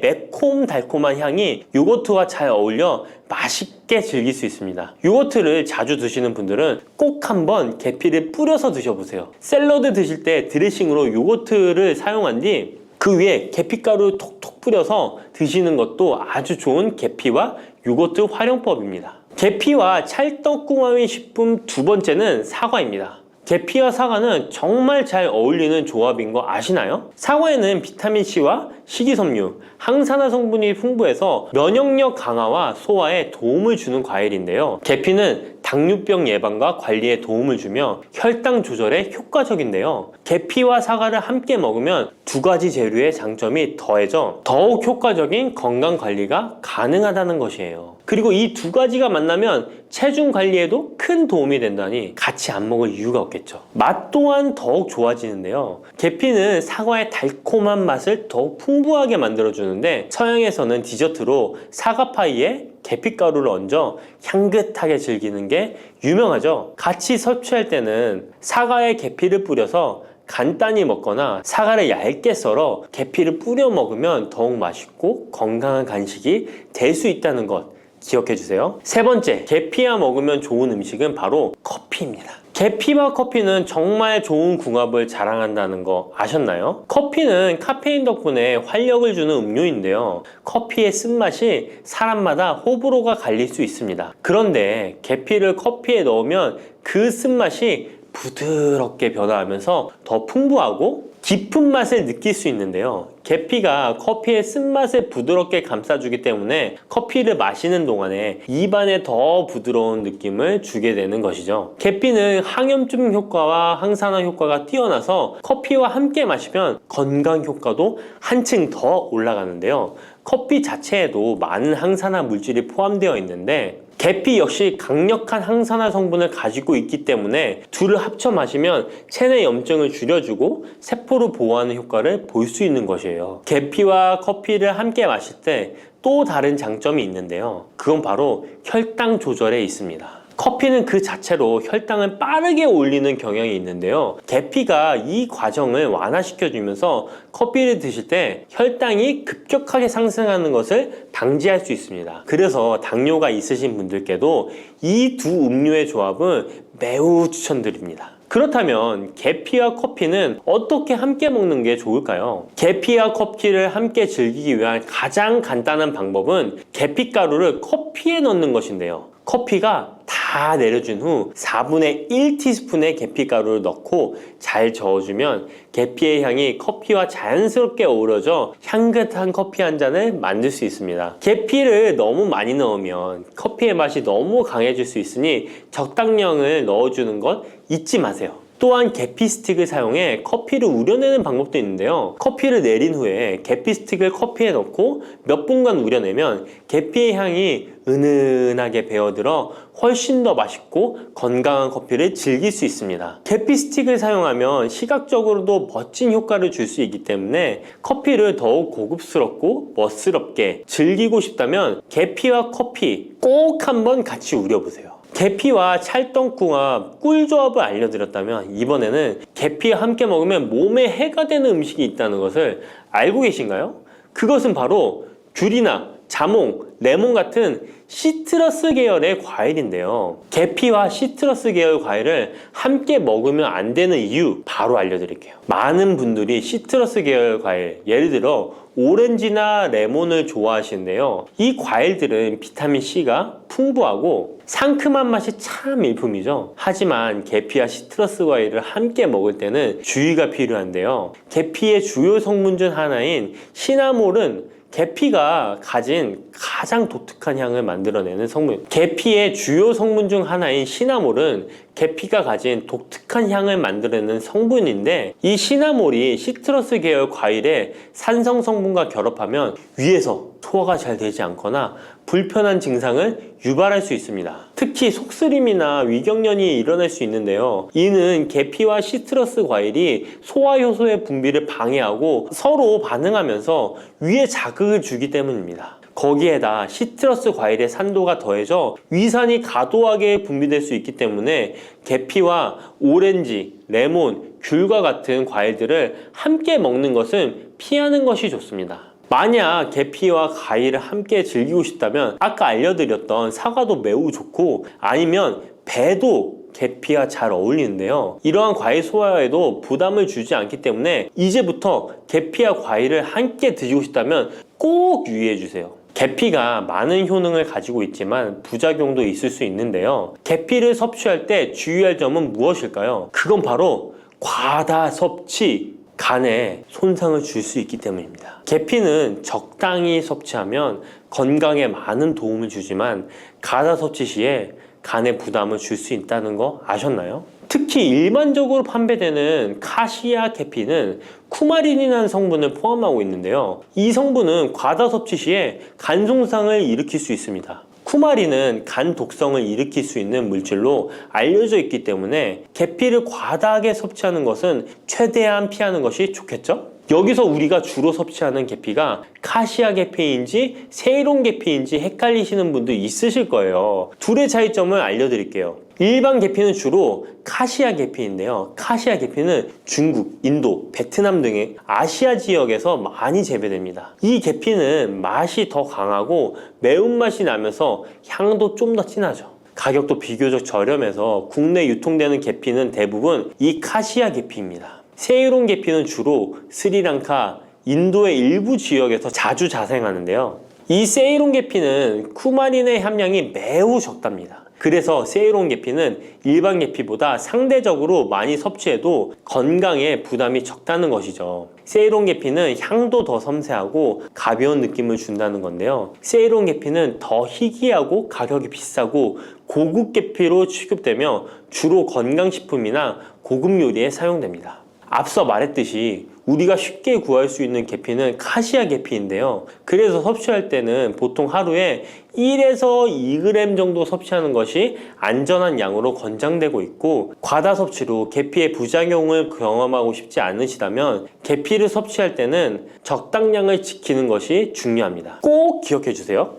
매콤달콤한 향이 요거트와 잘 어울려 맛있게 즐길 수 있습니다. 요거트를 자주 드시는 분들은 꼭 한번 계피를 뿌려서 드셔보세요. 샐러드 드실 때 드레싱으로 요거트를 사용한 뒤 그 위에 계피가루 톡톡 뿌려서 드시는 것도 아주 좋은 계피와 요거트 활용법입니다. 계피와 찰떡궁합인 식품 두 번째는 사과입니다. 계피와 사과는 정말 잘 어울리는 조합인 거 아시나요? 사과에는 비타민C와 식이섬유, 항산화 성분이 풍부해서 면역력 강화와 소화에 도움을 주는 과일인데요. 계피는 당뇨병 예방과 관리에 도움을 주며 혈당 조절에 효과적인데요. 계피와 사과를 함께 먹으면 두 가지 재료의 장점이 더해져 더욱 효과적인 건강 관리가 가능하다는 것이에요. 그리고 이 두 가지가 만나면 체중 관리에도 큰 도움이 된다니 같이 안 먹을 이유가 없겠죠. 맛 또한 더욱 좋아지는데요. 계피는 사과의 달콤한 맛을 더욱 풍부하게 만들어주는데 서양에서는 디저트로 사과파이에 계피가루를 얹어 향긋하게 즐기는 게 유명하죠. 같이 섭취할 때는 사과에 계피를 뿌려서 간단히 먹거나 사과를 얇게 썰어 계피를 뿌려 먹으면 더욱 맛있고 건강한 간식이 될 수 있다는 것 기억해 주세요. 세 번째, 계피와 먹으면 좋은 음식은 바로 커피입니다. 계피와 커피는 정말 좋은 궁합을 자랑한다는 거 아셨나요? 커피는 카페인 덕분에 활력을 주는 음료인데요. 커피의 쓴맛이 사람마다 호불호가 갈릴 수 있습니다. 그런데 계피를 커피에 넣으면 그 쓴맛이 부드럽게 변화하면서 더 풍부하고 깊은 맛을 느낄 수 있는데요. 계피가 커피의 쓴맛을 부드럽게 감싸주기 때문에 커피를 마시는 동안에 입안에 더 부드러운 느낌을 주게 되는 것이죠. 계피는 항염증 효과와 항산화 효과가 뛰어나서 커피와 함께 마시면 건강 효과도 한층 더 올라가는데요. 커피 자체에도 많은 항산화 물질이 포함되어 있는데 계피 역시 강력한 항산화 성분을 가지고 있기 때문에 둘을 합쳐 마시면 체내 염증을 줄여주고 세포를 보호하는 효과를 볼 수 있는 것이에요. 계피와 커피를 함께 마실 때 또 다른 장점이 있는데요. 그건 바로 혈당 조절에 있습니다. 커피는 그 자체로 혈당을 빠르게 올리는 경향이 있는데요. 계피가 이 과정을 완화시켜주면서 커피를 드실 때 혈당이 급격하게 상승하는 것을 방지할 수 있습니다. 그래서 당뇨가 있으신 분들께도 이 두 음료의 조합은 매우 추천드립니다. 그렇다면 계피와 커피는 어떻게 함께 먹는 게 좋을까요? 계피와 커피를 함께 즐기기 위한 가장 간단한 방법은 계피가루를 커피에 넣는 것인데요. 커피가 다 내려준 후 4분의 1티스푼의 계피가루를 넣고 잘 저어주면 계피의 향이 커피와 자연스럽게 어우러져 향긋한 커피 한 잔을 만들 수 있습니다. 계피를 너무 많이 넣으면 커피의 맛이 너무 강해질 수 있으니 적당량을 넣어주는 것 잊지 마세요. 또한 계피 스틱을 사용해 커피를 우려내는 방법도 있는데요. 커피를 내린 후에 계피 스틱을 커피에 넣고 몇 분간 우려내면 계피의 향이 은은하게 배어들어 훨씬 더 맛있고 건강한 커피를 즐길 수 있습니다. 계피 스틱을 사용하면 시각적으로도 멋진 효과를 줄 수 있기 때문에 커피를 더욱 고급스럽고 멋스럽게 즐기고 싶다면 계피와 커피 꼭 한번 같이 우려보세요. 계피와 찰떡궁합 꿀조합을 알려드렸다면 이번에는 계피와 함께 먹으면 몸에 해가 되는 음식이 있다는 것을 알고 계신가요? 그것은 바로 귤이나 자몽, 레몬 같은 시트러스 계열의 과일인데요. 계피와 시트러스 계열 과일을 함께 먹으면 안 되는 이유 바로 알려드릴게요. 많은 분들이 시트러스 계열 과일, 예를 들어 오렌지나 레몬을 좋아하시는데요. 이 과일들은 비타민C가 풍부하고 상큼한 맛이 참 일품이죠. 하지만 계피와 시트러스 과일을 함께 먹을 때는 주의가 필요한데요. 계피의 주요 성분 중 하나인 시나몰은 계피가 가진 가장 독특한 향을 만들어내는 성분. 계피의 주요 성분 중 하나인 시나몰은 계피가 가진 독특한 향을 만들어내는 성분인데 이 시나몰이 시트러스 계열 과일의 산성 성분과 결합하면 위에서 소화가 잘 되지 않거나 불편한 증상을 유발할 수 있습니다. 특히 속쓰림이나 위경련이 일어날 수 있는데요. 이는 계피와 시트러스 과일이 소화 효소의 분비를 방해하고 서로 반응하면서 위에 자극을 주기 때문입니다. 거기에다 시트러스 과일의 산도가 더해져 위산이 과도하게 분비될 수 있기 때문에 계피와 오렌지, 레몬, 귤과 같은 과일들을 함께 먹는 것은 피하는 것이 좋습니다. 만약 계피와 과일을 함께 즐기고 싶다면 아까 알려드렸던 사과도 매우 좋고 아니면 배도 계피와 잘 어울리는데요. 이러한 과일 소화에도 부담을 주지 않기 때문에 이제부터 계피와 과일을 함께 드시고 싶다면 꼭 유의해 주세요. 계피가 많은 효능을 가지고 있지만 부작용도 있을 수 있는데요. 계피를 섭취할 때 주의할 점은 무엇일까요? 그건 바로 과다 섭취, 간에 손상을 줄 수 있기 때문입니다. 계피는 적당히 섭취하면 건강에 많은 도움을 주지만 과다 섭취 시에 간에 부담을 줄 수 있다는 거 아셨나요? 특히 일반적으로 판매되는 카시아 계피는 쿠마린이라는 성분을 포함하고 있는데요. 이 성분은 과다 섭취 시에 간 손상을 일으킬 수 있습니다. 쿠마린은 간 독성을 일으킬 수 있는 물질로 알려져 있기 때문에 계피를 과다하게 섭취하는 것은 최대한 피하는 것이 좋겠죠? 여기서 우리가 주로 섭취하는 계피가 카시아 계피인지 세이론 계피인지 헷갈리시는 분도 있으실 거예요. 둘의 차이점을 알려드릴게요. 일반 계피는 주로 카시아 계피인데요. 카시아 계피는 중국, 인도, 베트남 등의 아시아 지역에서 많이 재배됩니다. 이 계피는 맛이 더 강하고 매운맛이 나면서 향도 좀 더 진하죠. 가격도 비교적 저렴해서 국내 유통되는 계피는 대부분 이 카시아 계피입니다. 세이론 계피는 주로 스리랑카, 인도의 일부 지역에서 자주 자생하는데요. 이 세이론 계피는 쿠마린의 함량이 매우 적답니다. 그래서 세이론 계피는 일반 계피보다 상대적으로 많이 섭취해도 건강에 부담이 적다는 것이죠. 세이론 계피는 향도 더 섬세하고 가벼운 느낌을 준다는 건데요. 세이론 계피는 더 희귀하고 가격이 비싸고 고급 계피로 취급되며 주로 건강식품이나 고급 요리에 사용됩니다. 앞서 말했듯이 우리가 쉽게 구할 수 있는 계피는 카시아 계피인데요. 그래서 섭취할 때는 보통 하루에 1에서 2g 정도 섭취하는 것이 안전한 양으로 권장되고 있고, 과다 섭취로 계피의 부작용을 경험하고 싶지 않으시다면 계피를 섭취할 때는 적당량을 지키는 것이 중요합니다. 꼭 기억해 주세요.